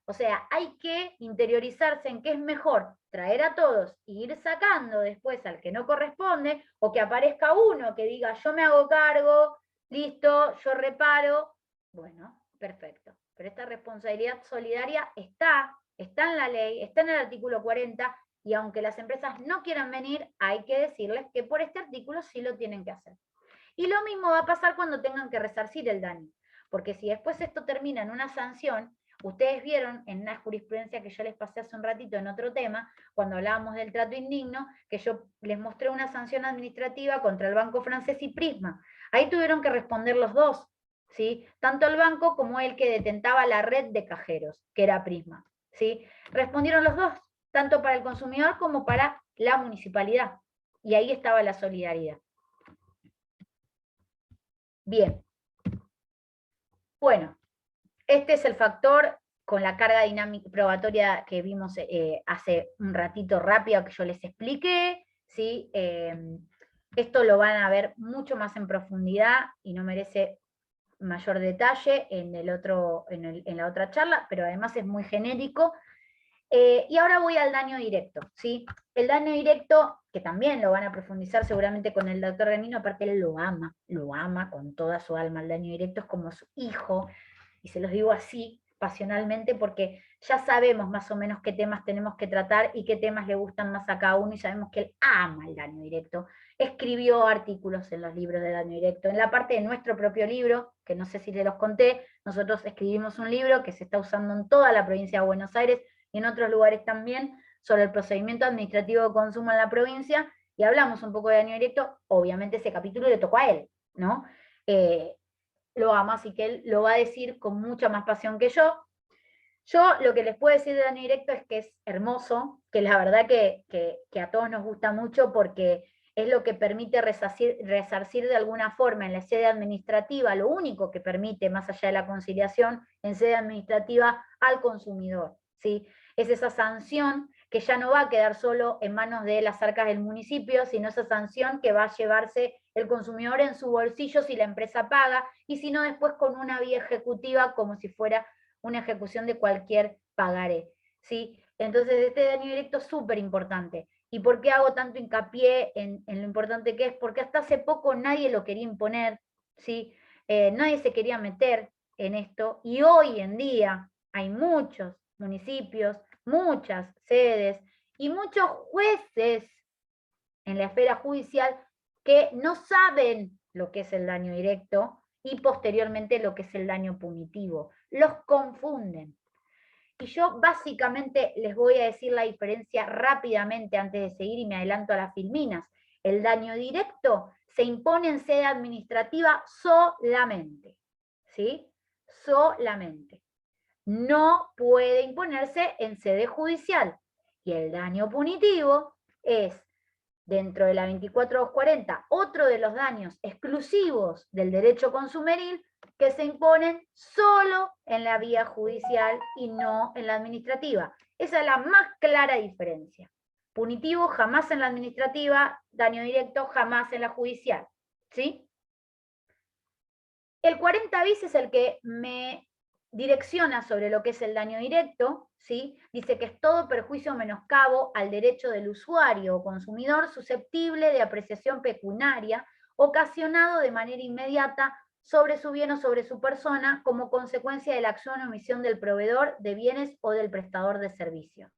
O sea, hay que interiorizarse en qué es mejor, traer a todos e ir sacando después al que no corresponde, o que aparezca uno que diga yo me hago cargo, listo, yo reparo. Bueno, perfecto. Pero esta responsabilidad solidaria está en la ley, está en el artículo 40, y aunque las empresas no quieran venir, hay que decirles que por este artículo sí lo tienen que hacer. Y lo mismo va a pasar cuando tengan que resarcir el daño. porque si después esto termina en una sanción, ustedes vieron en una jurisprudencia que yo les pasé hace un ratito en otro tema, cuando hablábamos del trato indigno, que yo les mostré una sanción administrativa contra el Banco Francés y Prisma. Ahí tuvieron que responder los dos, ¿sí? Tanto el banco como el que detentaba la red de cajeros, que era Prisma, ¿sí? Respondieron los dos, tanto para el consumidor como para la municipalidad. Y ahí estaba la solidaridad. Bien. Bueno, este es el factor con la carga dinámica probatoria que vimos hace un ratito rápido que yo les expliqué, ¿sí? Esto lo van a ver mucho más en profundidad y no merece mayor detalle en la otra charla, pero además es muy genérico. Y ahora voy al daño directo, ¿sí? El daño directo, que también lo van a profundizar seguramente con el doctor Ganino, aparte él lo ama con toda su alma, el daño directo es como su hijo, y se los digo así, pasionalmente, porque ya sabemos más o menos qué temas tenemos que tratar y qué temas le gustan más a cada uno, y sabemos que él ama el daño directo. Escribió artículos en los libros de daño directo. En la parte de nuestro propio libro, que no sé si les los conté, nosotros escribimos un libro que se está usando en toda la provincia de Buenos Aires, y en otros lugares también, sobre el procedimiento administrativo de consumo en la provincia, y hablamos un poco de daño directo. Obviamente ese capítulo le tocó a él, ¿no? Lo ama, así que él lo va a decir con mucha más pasión que yo. Yo lo que les puedo decir de daño directo es que es hermoso, que la verdad que a todos nos gusta mucho porque es lo que permite resarcir de alguna forma en la sede administrativa, lo único que permite, más allá de la conciliación, en sede administrativa al consumidor, ¿sí? Es esa sanción que ya no va a quedar solo en manos de las arcas del municipio, sino esa sanción que va a llevarse el consumidor en su bolsillo si la empresa paga, y si no después con una vía ejecutiva como si fuera una ejecución de cualquier pagaré, ¿sí? Entonces este daño directo es súper importante. ¿Y por qué hago tanto hincapié en lo importante que es? Porque hasta hace poco nadie lo quería imponer, ¿sí? Nadie se quería meter en esto, y hoy en día hay muchos municipios, muchas sedes y muchos jueces en la esfera judicial que no saben lo que es el daño directo y posteriormente lo que es el daño punitivo. Los confunden. Y yo básicamente les voy a decir la diferencia rápidamente antes de seguir y me adelanto a las filminas. El daño directo se impone en sede administrativa solamente, ¿sí? Solamente. No puede imponerse en sede judicial. Y el daño punitivo es, dentro de la 24240, otro de los daños exclusivos del derecho consumeril que se imponen solo en la vía judicial y no en la administrativa. Esa es la más clara diferencia. Punitivo jamás en la administrativa, daño directo jamás en la judicial, ¿sí? El 40 bis es el que me direcciona sobre lo que es el daño directo, ¿sí? Dice que es todo perjuicio o menoscabo al derecho del usuario o consumidor susceptible de apreciación pecuniaria ocasionado de manera inmediata sobre su bien o sobre su persona como consecuencia de la acción o omisión del proveedor de bienes o del prestador de servicios.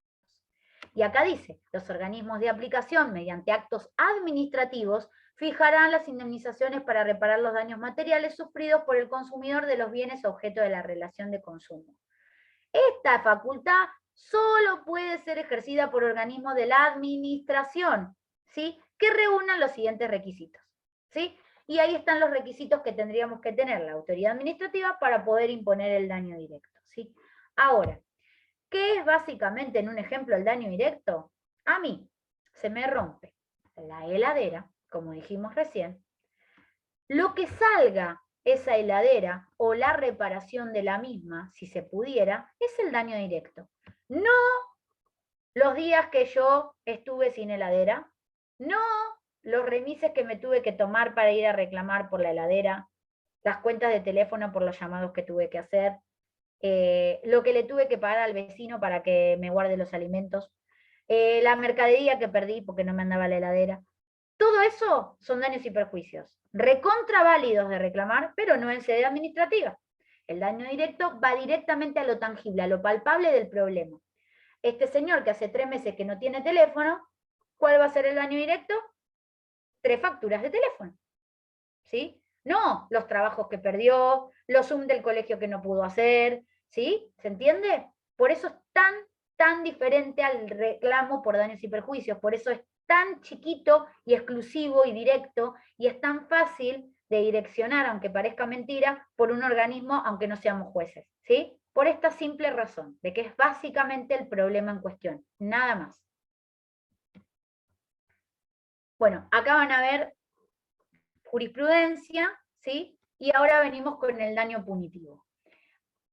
Y acá dice, los organismos de aplicación, mediante actos administrativos, fijarán las indemnizaciones para reparar los daños materiales sufridos por el consumidor de los bienes objeto de la relación de consumo. Esta facultad solo puede ser ejercida por organismos de la administración, ¿sí? Que reúnan los siguientes requisitos, ¿sí? Y ahí están los requisitos que tendríamos que tener la autoridad administrativa para poder imponer el daño directo, ¿sí? Ahora, ¿qué es básicamente en un ejemplo el daño directo? A mí se me rompe la heladera, como dijimos recién. Lo que salga esa heladera o la reparación de la misma, si se pudiera, es el daño directo. No los días que yo estuve sin heladera, no los remises que me tuve que tomar para ir a reclamar por la heladera, las cuentas de teléfono por los llamados que tuve que hacer, lo que le tuve que pagar al vecino para que me guarde los alimentos, la mercadería que perdí porque no me andaba la heladera. Todo eso son daños y perjuicios, recontra válidos de reclamar, pero no en sede administrativa. El daño directo va directamente a lo tangible, a lo palpable del problema. Este señor que hace 3 meses que no tiene teléfono, ¿cuál va a ser el daño directo? 3 facturas de teléfono, ¿sí? no los trabajos que perdió, los Zoom del colegio que no pudo hacer, ¿sí? ¿Se entiende? Por eso es tan diferente al reclamo por daños y perjuicios, por eso es tan chiquito y exclusivo y directo, y es tan fácil de direccionar, aunque parezca mentira, por un organismo, aunque no seamos jueces, ¿sí? Por esta simple razón, de que es básicamente el problema en cuestión, nada más. Bueno, acá van a ver jurisprudencia, ¿sí? Y ahora venimos con el daño punitivo.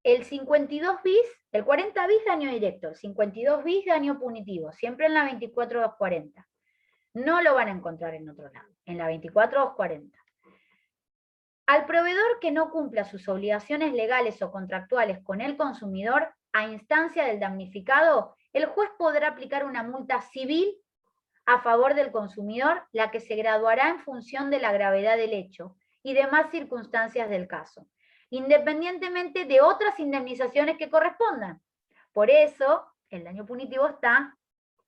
El 52 bis, el 40 bis daño directo, el 52 bis daño punitivo, siempre en la 24240. No lo van a encontrar en otro lado, en la 24240. Al proveedor que no cumpla sus obligaciones legales o contractuales con el consumidor, a instancia del damnificado, el juez podrá aplicar una multa civil a favor del consumidor, la que se graduará en función de la gravedad del hecho y demás circunstancias del caso, independientemente de otras indemnizaciones que correspondan. Por eso, el daño punitivo está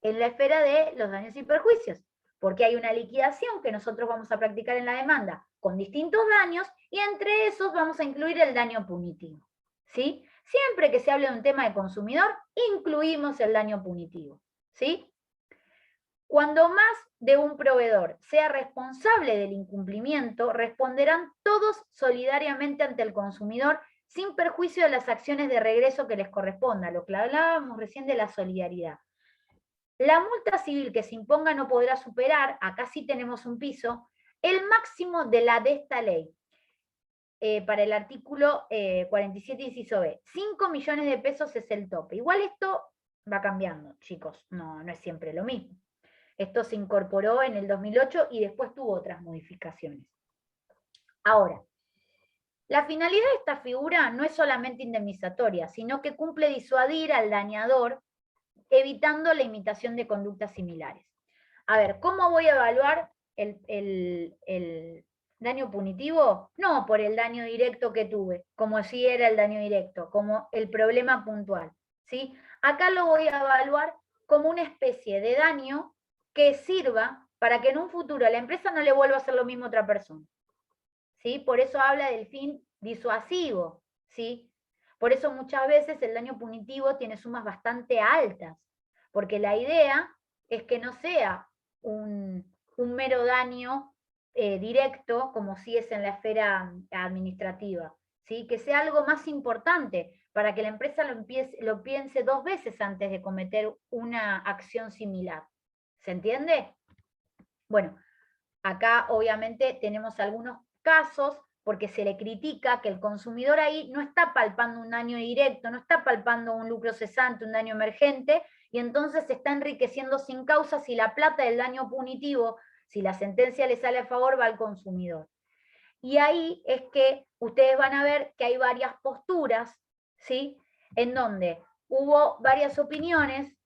en la esfera de los daños y perjuicios, porque hay una liquidación que nosotros vamos a practicar en la demanda con distintos daños, y entre esos vamos a incluir el daño punitivo, ¿sí? Siempre que se hable de un tema de consumidor, incluimos el daño punitivo, ¿sí? Cuando más de un proveedor sea responsable del incumplimiento, responderán todos solidariamente ante el consumidor sin perjuicio de las acciones de regreso que les corresponda, lo que hablábamos recién de la solidaridad. La multa civil que se imponga no podrá superar, acá sí tenemos un piso, el máximo de esta ley. Para el artículo 47 inciso B. 5 millones de pesos es el tope. Igual esto va cambiando, chicos, no es siempre lo mismo. Esto se incorporó en el 2008 y después tuvo otras modificaciones. Ahora, la finalidad de esta figura no es solamente indemnizatoria, sino que cumple disuadir al dañador, evitando la imitación de conductas similares. A ver, ¿cómo voy a evaluar el daño punitivo? No por el daño directo que tuve, como si era el daño directo, como el problema puntual, ¿sí? Acá lo voy a evaluar como una especie de daño que sirva para que en un futuro a la empresa no le vuelva a hacer lo mismo a otra persona, ¿sí? Por eso habla del fin disuasivo, ¿sí? Por eso muchas veces el daño punitivo tiene sumas bastante altas, porque la idea es que no sea un mero daño directo, como si es en la esfera administrativa, ¿sí? Que sea algo más importante, para que la empresa lo piense 2 veces antes de cometer una acción similar. ¿Se entiende? Bueno, acá obviamente tenemos algunos casos porque se le critica que el consumidor ahí no está palpando un daño directo, no está palpando un lucro cesante, un daño emergente, y entonces se está enriqueciendo sin causa si la plata del daño punitivo, si la sentencia le sale a favor, va al consumidor. Y ahí es que ustedes van a ver que hay varias posturas, ¿sí? En donde hubo varias opiniones,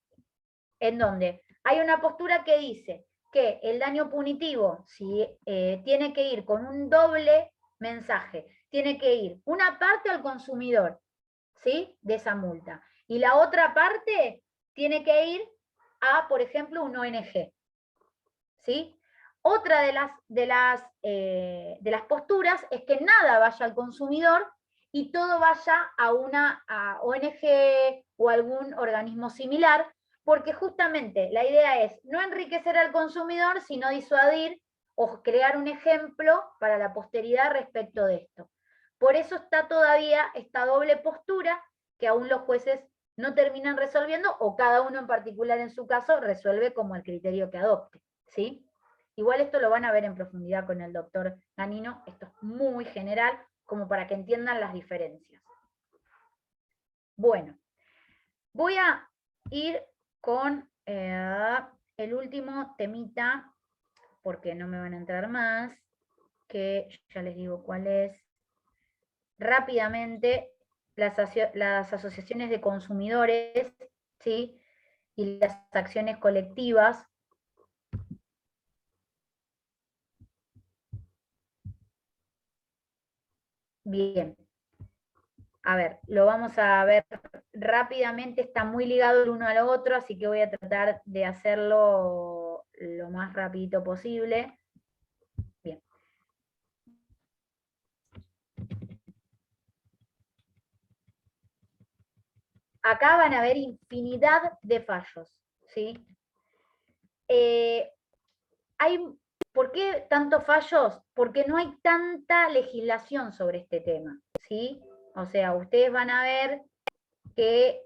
en donde hay una postura que dice que el daño punitivo si, tiene que ir con un doble mensaje, tiene que ir una parte al consumidor, ¿sí? De esa multa, y la otra parte tiene que ir a, por ejemplo, un ONG, ¿sí? Otra de las posturas es que nada vaya al consumidor y todo vaya a una ONG o algún organismo similar, porque justamente la idea es no enriquecer al consumidor, sino disuadir o crear un ejemplo para la posteridad respecto de esto. Por eso está todavía esta doble postura que aún los jueces no terminan resolviendo, o cada uno en particular en su caso resuelve como el criterio que adopte, ¿sí? Igual esto lo van a ver en profundidad con el doctor Ganino, esto es muy general, como para que entiendan las diferencias. Bueno, voy a ir con el último temita, porque no me van a entrar más, que ya les digo cuál es. Rápidamente, las asociaciones de consumidores, ¿sí? Y las acciones colectivas. Bien. A ver, lo vamos a ver rápidamente, está muy ligado el uno al otro, así que voy a tratar de hacerlo lo más rapidito posible. Bien. acá van a haber infinidad de fallos, ¿sí? ¿Por qué tantos fallos? Porque no hay tanta legislación sobre este tema, ¿sí? O sea, ustedes van a ver que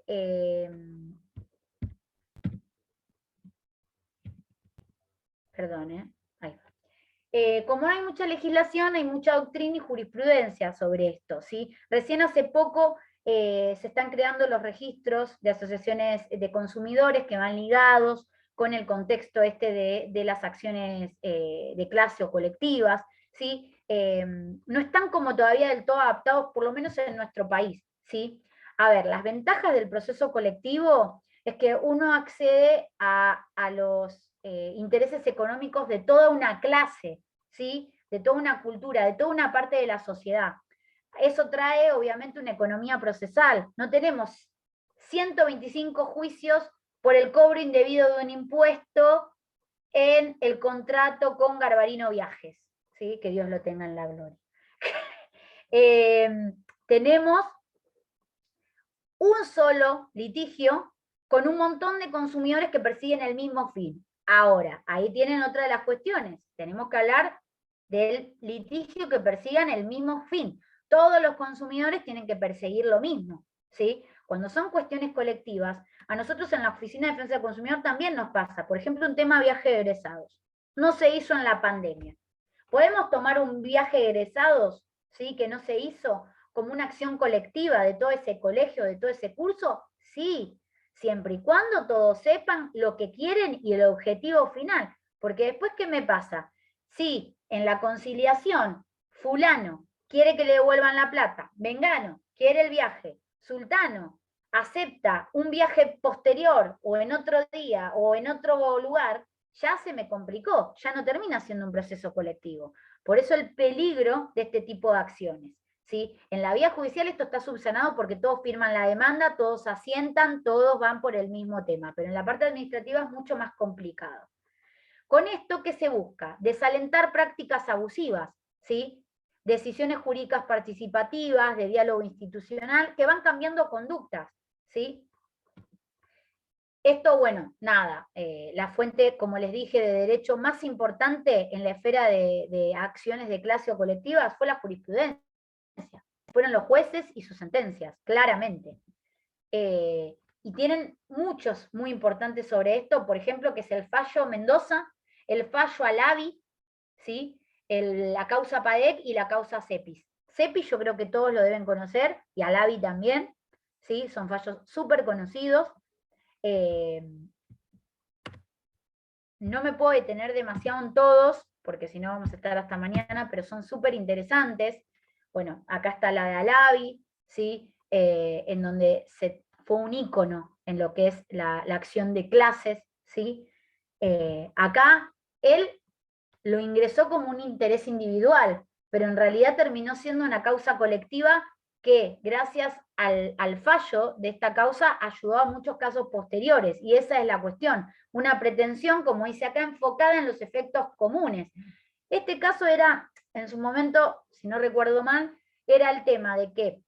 perdón, ahí va. Como no hay mucha legislación, hay mucha doctrina y jurisprudencia sobre esto, ¿sí? Recién hace poco se están creando los registros de asociaciones de consumidores que van ligados con el contexto de las acciones de clase o colectivas, ¿sí? No están como todavía del todo adaptados, por lo menos en nuestro país, ¿sí? A ver, las ventajas del proceso colectivo es que uno accede a los intereses económicos de toda una clase, ¿sí? De toda una cultura, de toda una parte de la sociedad. Eso trae obviamente una economía procesal. No tenemos 125 juicios por el cobro indebido de un impuesto en el contrato con Garbarino Viajes, ¿sí? Que Dios lo tenga en la gloria. Tenemos un solo litigio con un montón de consumidores que persiguen el mismo fin. Ahora, ahí tienen otra de las cuestiones. Tenemos que hablar del litigio que persigan el mismo fin. Todos los consumidores tienen que perseguir lo mismo, ¿sí? Cuando son cuestiones colectivas, a nosotros en la Oficina de Defensa del Consumidor también nos pasa. Por ejemplo, un tema viaje de egresados. No se hizo en la pandemia. ¿Podemos tomar un viaje de egresados, ¿sí? Que no se hizo como una acción colectiva de todo ese colegio, de todo ese curso? Sí, siempre y cuando todos sepan lo que quieren y el objetivo final. Porque después, ¿qué me pasa? Si en la conciliación fulano quiere que le devuelvan la plata, Mengano quiere el viaje, Sultano acepta un viaje posterior o en otro día o en otro lugar, ya se me complicó, ya no termina siendo un proceso colectivo. Por eso el peligro de este tipo de acciones. ¿Sí? En la vía judicial esto está subsanado porque todos firman la demanda, todos asientan, todos van por el mismo tema, pero en la parte administrativa es mucho más complicado. Con esto, ¿qué se busca? Desalentar prácticas abusivas, ¿sí? Decisiones jurídicas participativas, de diálogo institucional, que van cambiando conductas, ¿sí? Esto, bueno, nada, la fuente, como les dije, de derecho más importante en la esfera de acciones de clase o colectivas fue la jurisprudencia. Fueron los jueces y sus sentencias, claramente. Y tienen muchos muy importantes sobre esto, por ejemplo, que es el fallo Mendoza, el fallo Alavi, ¿sí? La causa PADEC y la causa CEPIS. CEPIS yo creo que todos lo deben conocer, y Alavi también, ¿sí? Son fallos súper conocidos. No me puedo detener demasiado en todos, porque si no vamos a estar hasta mañana, pero son súper interesantes. Bueno, acá está la de Alavi, ¿sí? En donde fue un ícono en lo que es la acción de clases, ¿sí? Acá él lo ingresó como un interés individual, pero en realidad terminó siendo una causa colectiva que, gracias al fallo de esta causa, ayudó a muchos casos posteriores, y esa es la cuestión, una pretensión, como dice acá, enfocada en los efectos comunes. Este caso era, en su momento, si no recuerdo mal, era el tema de que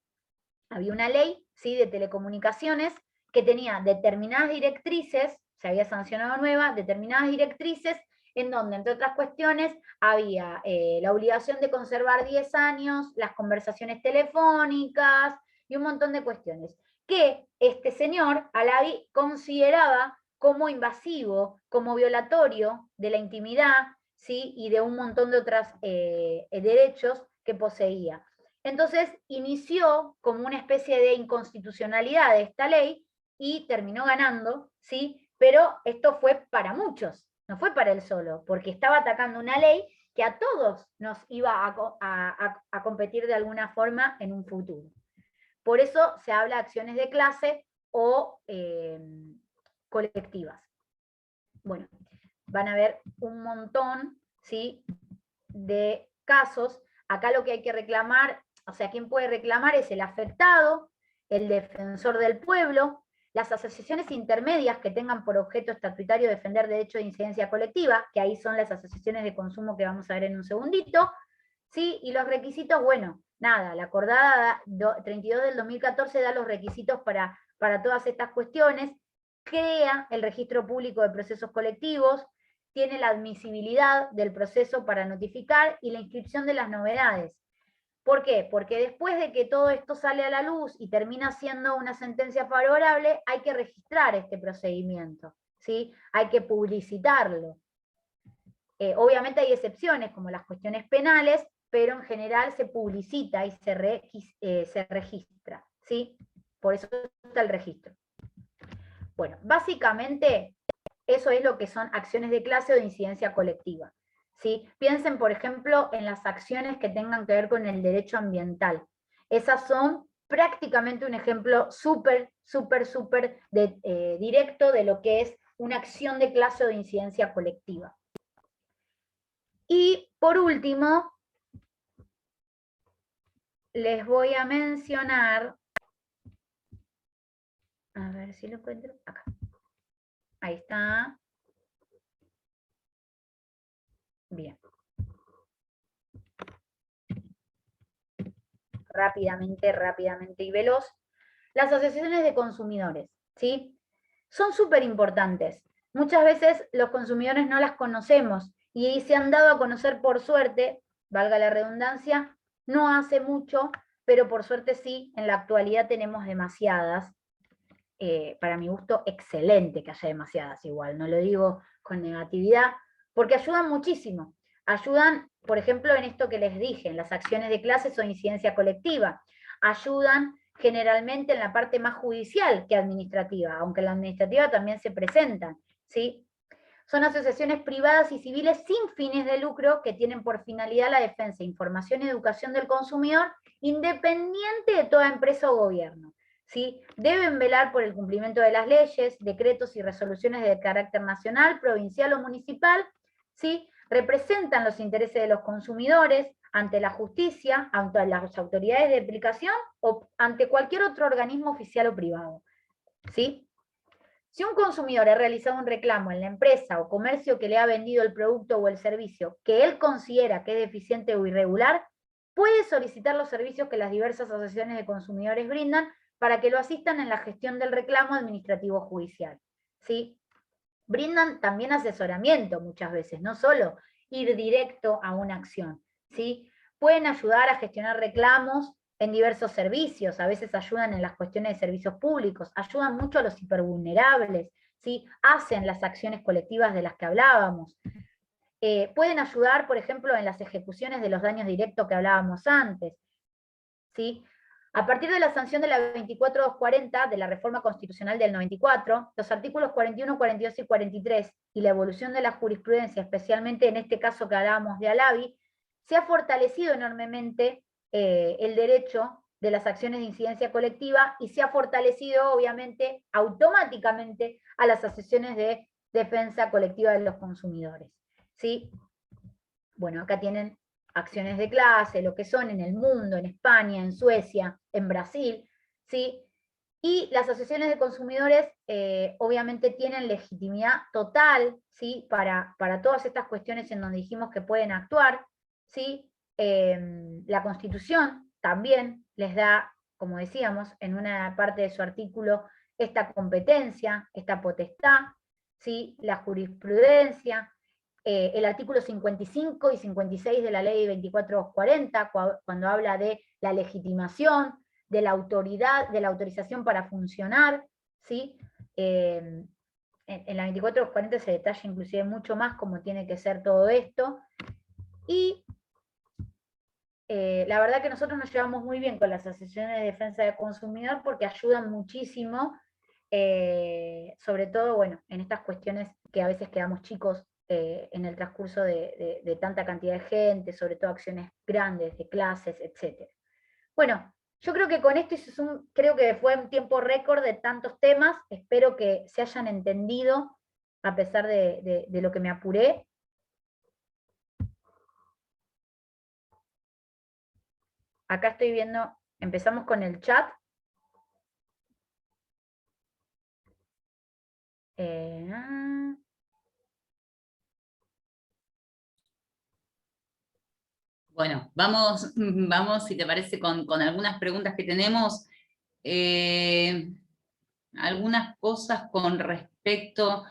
había una ley, ¿sí?, de telecomunicaciones que tenía determinadas directrices, se había sancionado nueva, determinadas directrices, en donde, entre otras cuestiones, había la obligación de conservar 10 años, las conversaciones telefónicas y un montón de cuestiones, que este señor, Alavi, consideraba como invasivo, como violatorio de la intimidad, ¿sí?, y de un montón de otros derechos que poseía. Entonces inició como una especie de inconstitucionalidad de esta ley y terminó ganando, ¿sí? Pero esto fue para muchos, no fue para él solo, porque estaba atacando una ley que a todos nos iba a competir de alguna forma en un futuro. Por eso se habla de acciones de clase o colectivas. Bueno, van a ver un montón, ¿sí?, de casos. Acá lo que hay que reclamar, o sea, ¿quién puede reclamar? Es el afectado, el defensor del pueblo, las asociaciones intermedias que tengan por objeto estatutario defender derechos de incidencia colectiva, que ahí son las asociaciones de consumo que vamos a ver en un segundito, ¿sí? Y los requisitos, bueno, nada, la acordada 32 del 2014 da los requisitos para para todas estas cuestiones, crea el registro público de procesos colectivos, tiene la admisibilidad del proceso para notificar y la inscripción de las novedades. ¿Por qué? Porque después de que todo esto sale a la luz y termina siendo una sentencia favorable, hay que registrar este procedimiento, ¿sí? Hay que publicitarlo. Obviamente hay excepciones, como las cuestiones penales, pero en general se publicita y se registra, ¿sí? Por eso está el registro. Bueno, básicamente eso es lo que son acciones de clase o de incidencia colectiva, ¿sí? Piensen, por ejemplo, en las acciones que tengan que ver con el derecho ambiental. Esas son prácticamente un ejemplo súper directo de lo que es una acción de clase o de incidencia colectiva. Y por último, les voy a mencionar, a ver si lo encuentro, acá. Ahí está. Bien. Rápidamente y veloz. Las asociaciones de consumidores, ¿sí? Son súper importantes. Muchas veces los consumidores no las conocemos y se han dado a conocer por suerte, valga la redundancia, no hace mucho, pero por suerte sí, en la actualidad tenemos demasiadas. Para mi gusto, excelente que haya demasiadas igual, no lo digo con negatividad, porque ayudan muchísimo. Ayudan, por ejemplo, en esto que les dije, en las acciones de clases o incidencia colectiva. Ayudan generalmente en la parte más judicial que administrativa, aunque en la administrativa también se presentan, ¿sí? Son asociaciones privadas y civiles sin fines de lucro que tienen por finalidad la defensa, información y educación del consumidor, independiente de toda empresa o gobierno. ¿Sí? Deben velar por el cumplimiento de las leyes, decretos y resoluciones de carácter nacional, provincial o municipal, ¿sí? Representan los intereses de los consumidores ante la justicia, ante las autoridades de aplicación o ante cualquier otro organismo oficial o privado, ¿sí? Si un consumidor ha realizado un reclamo en la empresa o comercio que le ha vendido el producto o el servicio que él considera que es deficiente o irregular, puede solicitar los servicios que las diversas asociaciones de consumidores brindan para que lo asistan en la gestión del reclamo administrativo judicial, ¿sí? Brindan también asesoramiento muchas veces, no solo ir directo a una acción, ¿sí? Pueden ayudar a gestionar reclamos en diversos servicios, a veces ayudan en las cuestiones de servicios públicos, ayudan mucho a los hipervulnerables, ¿sí? Hacen las acciones colectivas de las que hablábamos. Pueden ayudar, por ejemplo, en las ejecuciones de los daños directos que hablábamos antes, ¿sí? A partir de la sanción de la 24240 de la reforma constitucional del 94, los artículos 41, 42 y 43 y la evolución de la jurisprudencia, especialmente en este caso que hablábamos de Alavi, se ha fortalecido enormemente el derecho de las acciones de incidencia colectiva y se ha fortalecido, obviamente, automáticamente a las asociaciones de defensa colectiva de los consumidores, ¿sí? Bueno, acá tienen acciones de clase, lo que son en el mundo, en España, en Suecia, en Brasil, ¿sí? Y las asociaciones de consumidores obviamente tienen legitimidad total, ¿sí? Para todas estas cuestiones en donde dijimos que pueden actuar, ¿sí? La Constitución también les da, como decíamos, en una parte de su artículo, esta competencia, esta potestad, ¿sí? La jurisprudencia, el artículo 55 y 56 de la ley 2440, cuando habla de la legitimación, de la autoridad, de la autorización para funcionar, ¿sí? En la 2440 se detalla inclusive mucho más cómo tiene que ser todo esto, y la verdad que nosotros nos llevamos muy bien con las asociaciones de defensa del consumidor porque ayudan muchísimo, sobre todo, bueno, en estas cuestiones que a veces quedamos chicos en el transcurso de tanta cantidad de gente, sobre todo acciones grandes, de clases, etc. Bueno, yo creo que con esto creo que fue un tiempo récord de tantos temas, espero que se hayan entendido a pesar de lo que me apuré. Acá estoy viendo, empezamos con el chat. Bueno, vamos, si te parece, con algunas preguntas que tenemos. algunas cosas con respecto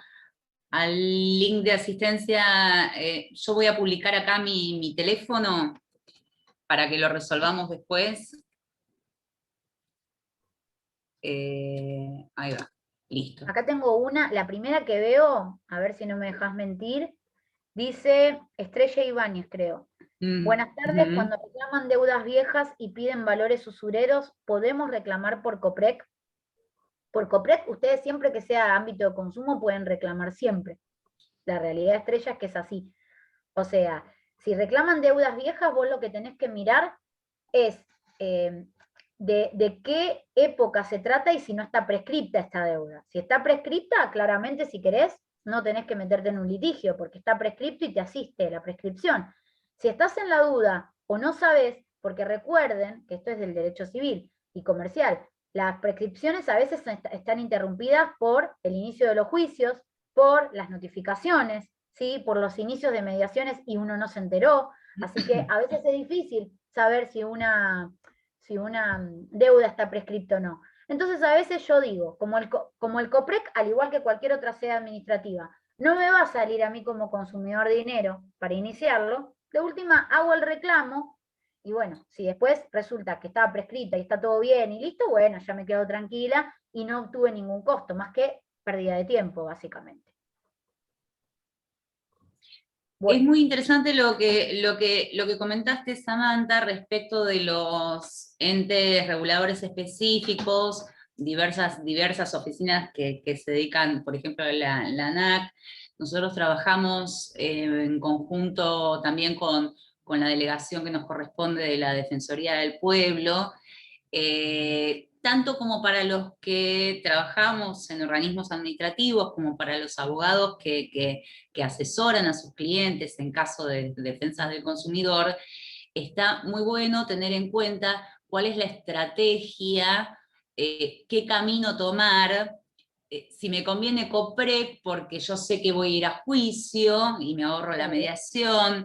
al link de asistencia. Yo voy a publicar acá mi teléfono para que lo resolvamos después. Ahí va, listo. Acá tengo una, la primera que veo, a ver si no me dejas mentir, dice Estrella Ibáñez, creo. Buenas tardes, cuando reclaman deudas viejas y piden valores usureros, ¿podemos reclamar por COPREC? Por COPREC, ustedes siempre que sea ámbito de consumo pueden reclamar siempre. La realidad, Estrella, es que es así. O sea, si reclaman deudas viejas, vos lo que tenés que mirar es de qué época se trata y si no está prescripta esta deuda. Si está prescripta, claramente, si querés, no tenés que meterte en un litigio, porque está prescripto y te asiste la prescripción. Si estás en la duda o no sabes, porque recuerden que esto es del derecho civil y comercial, las prescripciones a veces están interrumpidas por el inicio de los juicios, por las notificaciones, ¿sí? Por los inicios de mediaciones y uno no se enteró. Así que a veces es difícil saber si una deuda está prescripta o no. Entonces a veces yo digo, como el COPREC, al igual que cualquier otra sede administrativa, no me va a salir a mí como consumidor dinero para iniciarlo, de última hago el reclamo, y bueno, si después resulta que estaba prescrita y está todo bien y listo, bueno, ya me quedo tranquila y no obtuve ningún costo, más que pérdida de tiempo, básicamente. Bueno. Es muy interesante lo que comentaste, Samantha, respecto de los entes reguladores específicos, diversas oficinas que se dedican, por ejemplo, la ANAC. Nosotros trabajamos en conjunto también con la delegación que nos corresponde de la Defensoría del Pueblo, tanto como para los que trabajamos en organismos administrativos, como para los abogados que asesoran a sus clientes en caso de defensas del consumidor. Está muy bueno tener en cuenta cuál es la estrategia, qué camino tomar, si me conviene COPREC porque yo sé que voy a ir a juicio y me ahorro la mediación,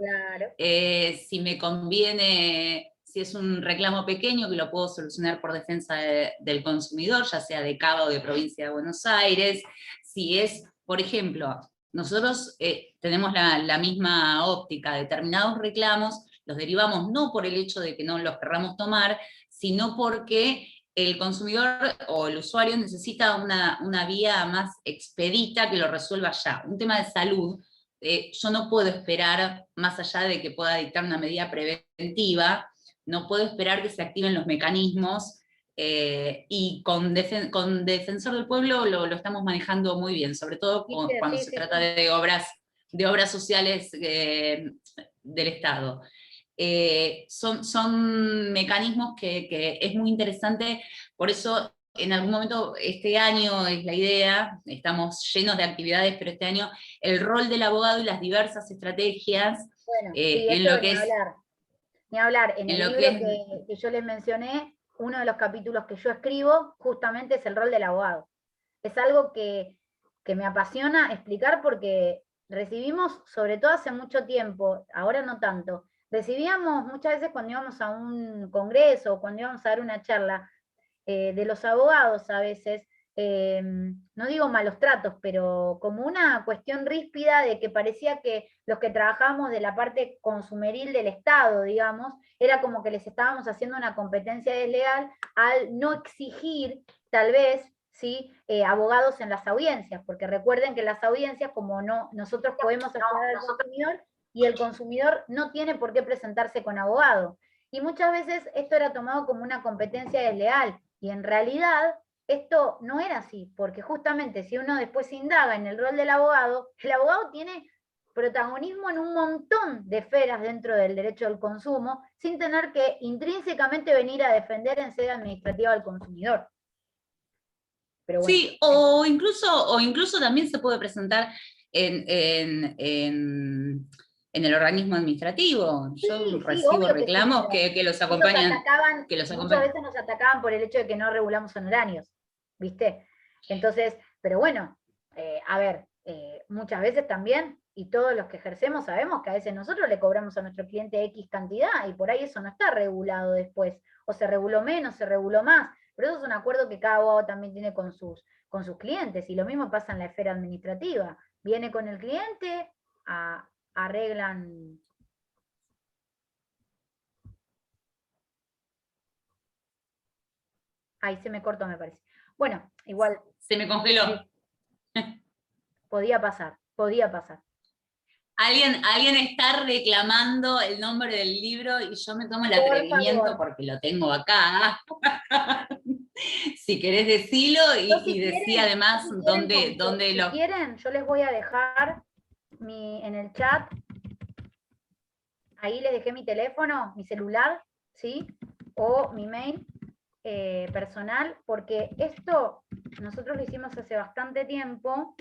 si me conviene, si es un reclamo pequeño que lo puedo solucionar por defensa del consumidor, ya sea de Cava o de Provincia de Buenos Aires, si es, por ejemplo, nosotros tenemos la misma óptica, determinados reclamos los derivamos no por el hecho de que no los querramos tomar, sino porque el consumidor o el usuario necesita una vía más expedita que lo resuelva ya. Un tema de salud, yo no puedo esperar, más allá de que pueda dictar una medida preventiva, no puedo esperar que se activen los mecanismos, y con Defensor del Pueblo lo estamos manejando muy bien, sobre todo cuando se trata de obras sociales del Estado. Son mecanismos que es muy interesante, por eso en algún momento este año es la idea, estamos llenos de actividades, pero este año el rol del abogado y las diversas estrategias, bueno, sí, en lo que es... Ni hablar, en el libro que yo les mencioné, uno de los capítulos que yo escribo justamente es el rol del abogado. Es algo que me apasiona explicar porque recibimos, sobre todo hace mucho tiempo, ahora no tanto, recibíamos muchas veces cuando íbamos a un congreso o cuando íbamos a dar una charla, de los abogados a veces, no digo malos tratos, pero como una cuestión ríspida de que parecía que los que trabajábamos de la parte consumeril del Estado, digamos, era como que les estábamos haciendo una competencia desleal al no exigir, tal vez, ¿sí? Abogados en las audiencias, porque recuerden que en las audiencias, como no, nosotros podemos asesorar al consumidor, y el consumidor no tiene por qué presentarse con abogado. Y muchas veces esto era tomado como una competencia desleal, y en realidad esto no era así, porque justamente si uno después indaga en el rol del abogado, el abogado tiene protagonismo en un montón de esferas dentro del derecho del consumo, sin tener que intrínsecamente venir a defender en sede administrativa al consumidor. Pero bueno, sí, o incluso también se puede presentar en el organismo administrativo. Yo recibo reclamos que los acompañan. Muchas veces nos atacaban por el hecho de que no regulamos honorarios, ¿viste? Entonces, pero bueno, a ver, muchas veces también, y todos los que ejercemos sabemos que a veces nosotros le cobramos a nuestro cliente X cantidad, y por ahí eso no está regulado después, o se reguló menos, se reguló más. Pero eso es un acuerdo que cada abogado también tiene con sus clientes, y lo mismo pasa en la esfera administrativa. Viene con el cliente, arreglan. Ahí se me cortó, me parece. Bueno, igual. Se me congeló. Podía pasar, podía pasar. Alguien está reclamando el nombre del libro y yo me tomo el Por atrevimiento favor. porque lo tengo acá. Si querés decirlo y decí además dónde Si lo... quieren, yo les voy a dejar en el chat, ahí les dejé mi teléfono, mi celular, ¿sí? O mi mail personal, porque esto nosotros lo hicimos hace bastante tiempo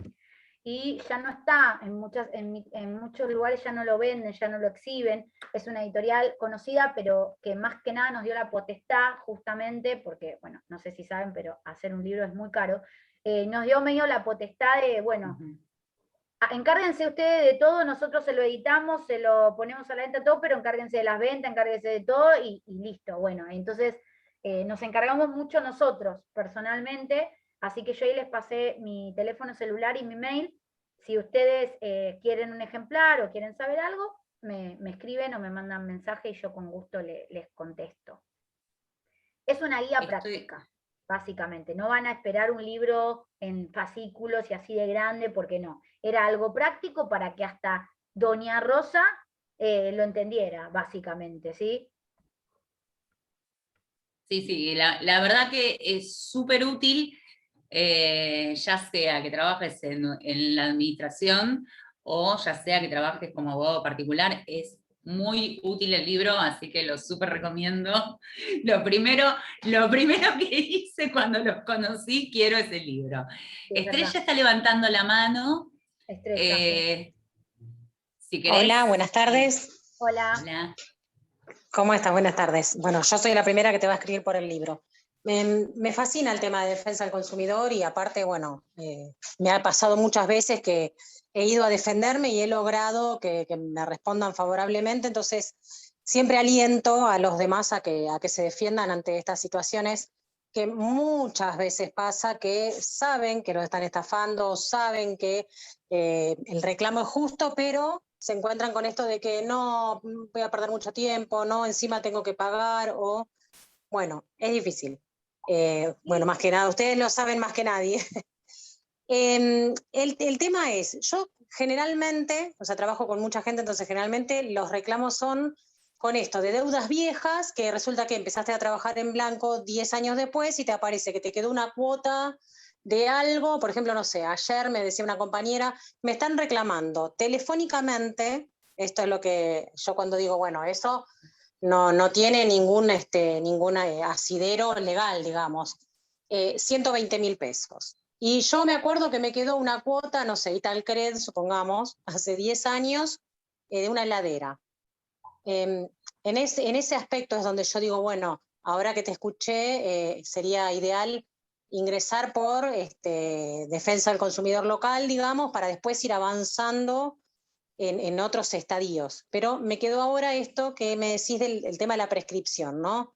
y ya no está, en muchos lugares ya no lo venden, ya no lo exhiben. Es una editorial conocida, pero que más que nada nos dio la potestad, justamente, porque, bueno, no sé si saben, pero hacer un libro es muy caro, nos dio medio la potestad de, bueno, encárguense ustedes de todo, nosotros se lo editamos, se lo ponemos a la venta todo, pero encárguense de las ventas, encárguense de todo y listo. Bueno, entonces nos encargamos mucho nosotros, personalmente, así que yo ahí les pasé mi teléfono celular y mi mail. Si ustedes quieren un ejemplar o quieren saber algo, me escriben o me mandan mensaje y yo con gusto les contesto. Es una guía práctica, básicamente. No van a esperar un libro en fascículos y así de grande, porque no. Era algo práctico para que hasta Doña Rosa lo entendiera, básicamente, ¿sí? Sí, la verdad que es súper útil, ya sea que trabajes en la administración o ya sea que trabajes como abogado particular, es muy útil el libro, así que lo súper recomiendo. Lo primero que hice cuando los conocí, quiero ese libro. Sí, es verdad. Estrella está levantando la mano. Estrella. Si querés. Hola, buenas tardes. Hola. Hola. ¿Cómo estás? Buenas tardes. Bueno, yo soy la primera que te va a escribir por el libro. Me fascina el tema de defensa del consumidor y aparte, bueno, me ha pasado muchas veces que he ido a defenderme y he logrado que me respondan favorablemente, entonces siempre aliento a los demás a que se defiendan ante estas situaciones que muchas veces pasa que saben que los están estafando, saben que el reclamo es justo, pero se encuentran con esto de que no, voy a perder mucho tiempo, no, encima tengo que pagar, o bueno, es difícil. Bueno, más que nada, ustedes lo saben más que nadie. El tema es, yo generalmente, o sea, trabajo con mucha gente, entonces generalmente los reclamos son con esto, de deudas viejas, que resulta que empezaste a trabajar en blanco 10 años después y te aparece que te quedó una cuota de algo, por ejemplo, no sé, ayer me decía una compañera, me están reclamando telefónicamente, esto es lo que yo cuando digo, bueno, eso no tiene ningún asidero legal, digamos, 120.000 pesos. Y yo me acuerdo que me quedó una cuota, no sé, Italcred, supongamos, hace 10 años, de una heladera. En ese aspecto es donde yo digo, bueno, ahora que te escuché, sería ideal ingresar por defensa del consumidor local, digamos, para después ir avanzando en otros estadios. Pero me quedó ahora esto que me decís del tema de la prescripción, ¿no?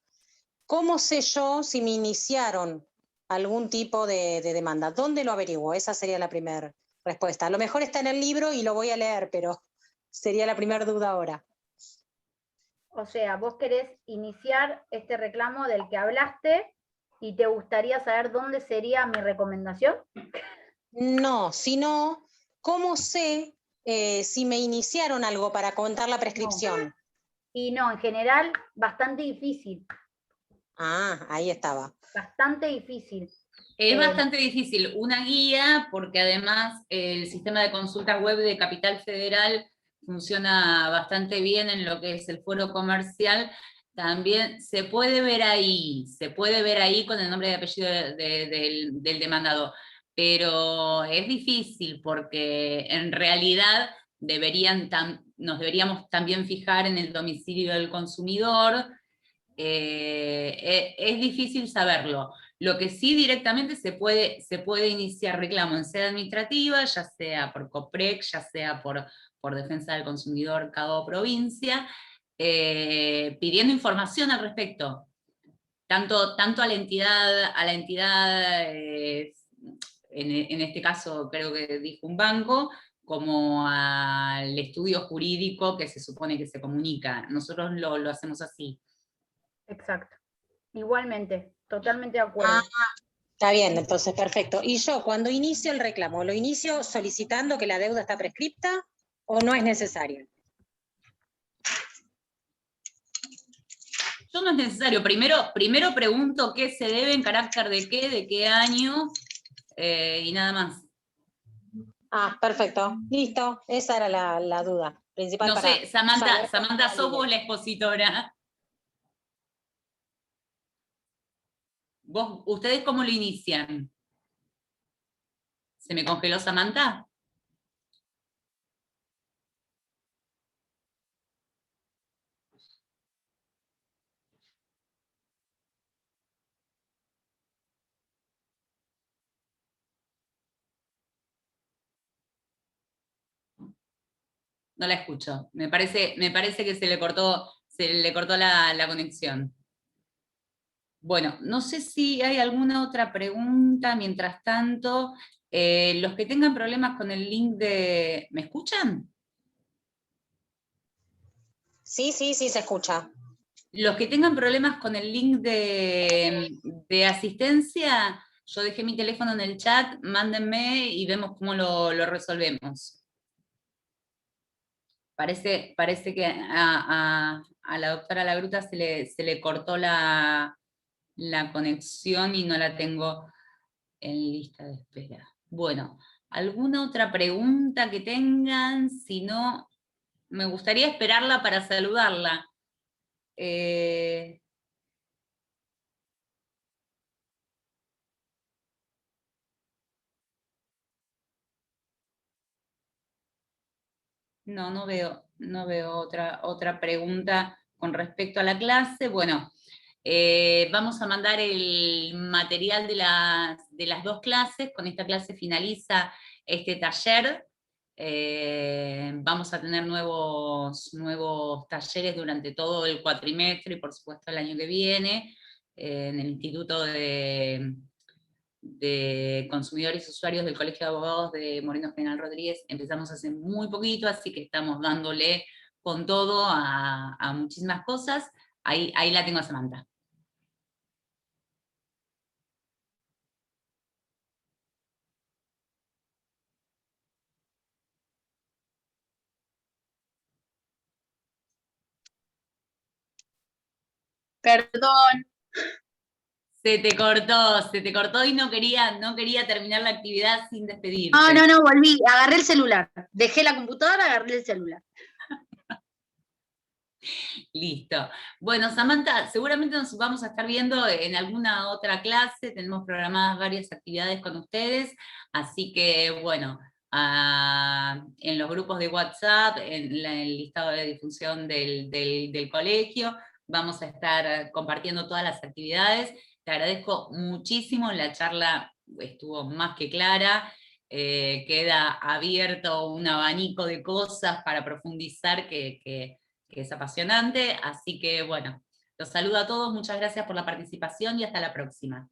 ¿Cómo sé yo si me iniciaron algún tipo de demanda? ¿Dónde lo averiguo? Esa sería la primera respuesta. A lo mejor está en el libro y lo voy a leer, pero sería la primera duda ahora. O sea, vos querés iniciar este reclamo del que hablaste y te gustaría saber dónde sería mi recomendación. No, sino, ¿cómo sé si me iniciaron algo para contar la prescripción? No. Y no, en general, bastante difícil. Ah, ahí estaba. Bastante difícil. Es bastante difícil. Una guía, porque además el sistema de consultas web de Capital Federal funciona bastante bien en lo que es el foro comercial. También se puede ver ahí con el nombre y apellido del demandado, pero es difícil porque en realidad nos deberíamos también fijar en el domicilio del consumidor. Es difícil saberlo. Lo que sí directamente se puede iniciar reclamo en sede administrativa, ya sea por COPREC, ya sea por Defensa del Consumidor cada provincia, pidiendo información al respecto. tanto a la entidad en este caso creo que dijo un banco, como al estudio jurídico que se supone que se comunica. Nosotros lo hacemos así. Exacto. Igualmente, totalmente de acuerdo. Está bien, entonces, perfecto. Y yo, cuando inicio el reclamo, ¿lo inicio solicitando que la deuda está prescripta o no es necesario? Yo no es necesario. Primero pregunto qué se debe, en carácter de qué año, y nada más. Ah, perfecto. Listo. Esa era la duda principal No para sé, Samantha, saber ¿sos vos la expositora? ¿Ustedes cómo lo inician? ¿Se me congeló Samantha? No la escucho. Me parece que se le cortó la conexión. Bueno, no sé si hay alguna otra pregunta. Mientras tanto, los que tengan problemas con el link de... ¿Me escuchan? Sí, se escucha. Los que tengan problemas con el link de asistencia, yo dejé mi teléfono en el chat, mándenme y vemos cómo lo resolvemos. Parece que a la doctora Lagruta se le cortó la conexión y no la tengo en lista de espera. Bueno, ¿alguna otra pregunta que tengan? Si no, me gustaría esperarla para saludarla. No, no veo otra pregunta con respecto a la clase. Bueno, vamos a mandar el material de las dos clases. Con esta clase finaliza este taller. Vamos a tener nuevos talleres durante todo el cuatrimestre y por supuesto el año que viene en el Instituto de Consumidores y Usuarios del Colegio de Abogados de Moreno General Rodríguez. Empezamos hace muy poquito, así que estamos dándole con todo a muchísimas cosas. Ahí la tengo a Samantha. Perdón. Se te cortó y no quería terminar la actividad sin despedirte. No, volví, agarré el celular. Dejé la computadora, agarré el celular. Listo. Bueno, Samantha, seguramente nos vamos a estar viendo en alguna otra clase, tenemos programadas varias actividades con ustedes, así que bueno, en los grupos de WhatsApp, en el listado de difusión del colegio, vamos a estar compartiendo todas las actividades. Te agradezco muchísimo, la charla estuvo más que clara. Queda abierto un abanico de cosas para profundizar que es apasionante, así que bueno, los saludo a todos, muchas gracias por la participación y hasta la próxima.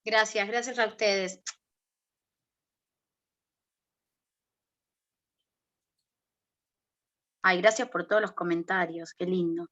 Gracias a ustedes. Ay, gracias por todos los comentarios, qué lindo.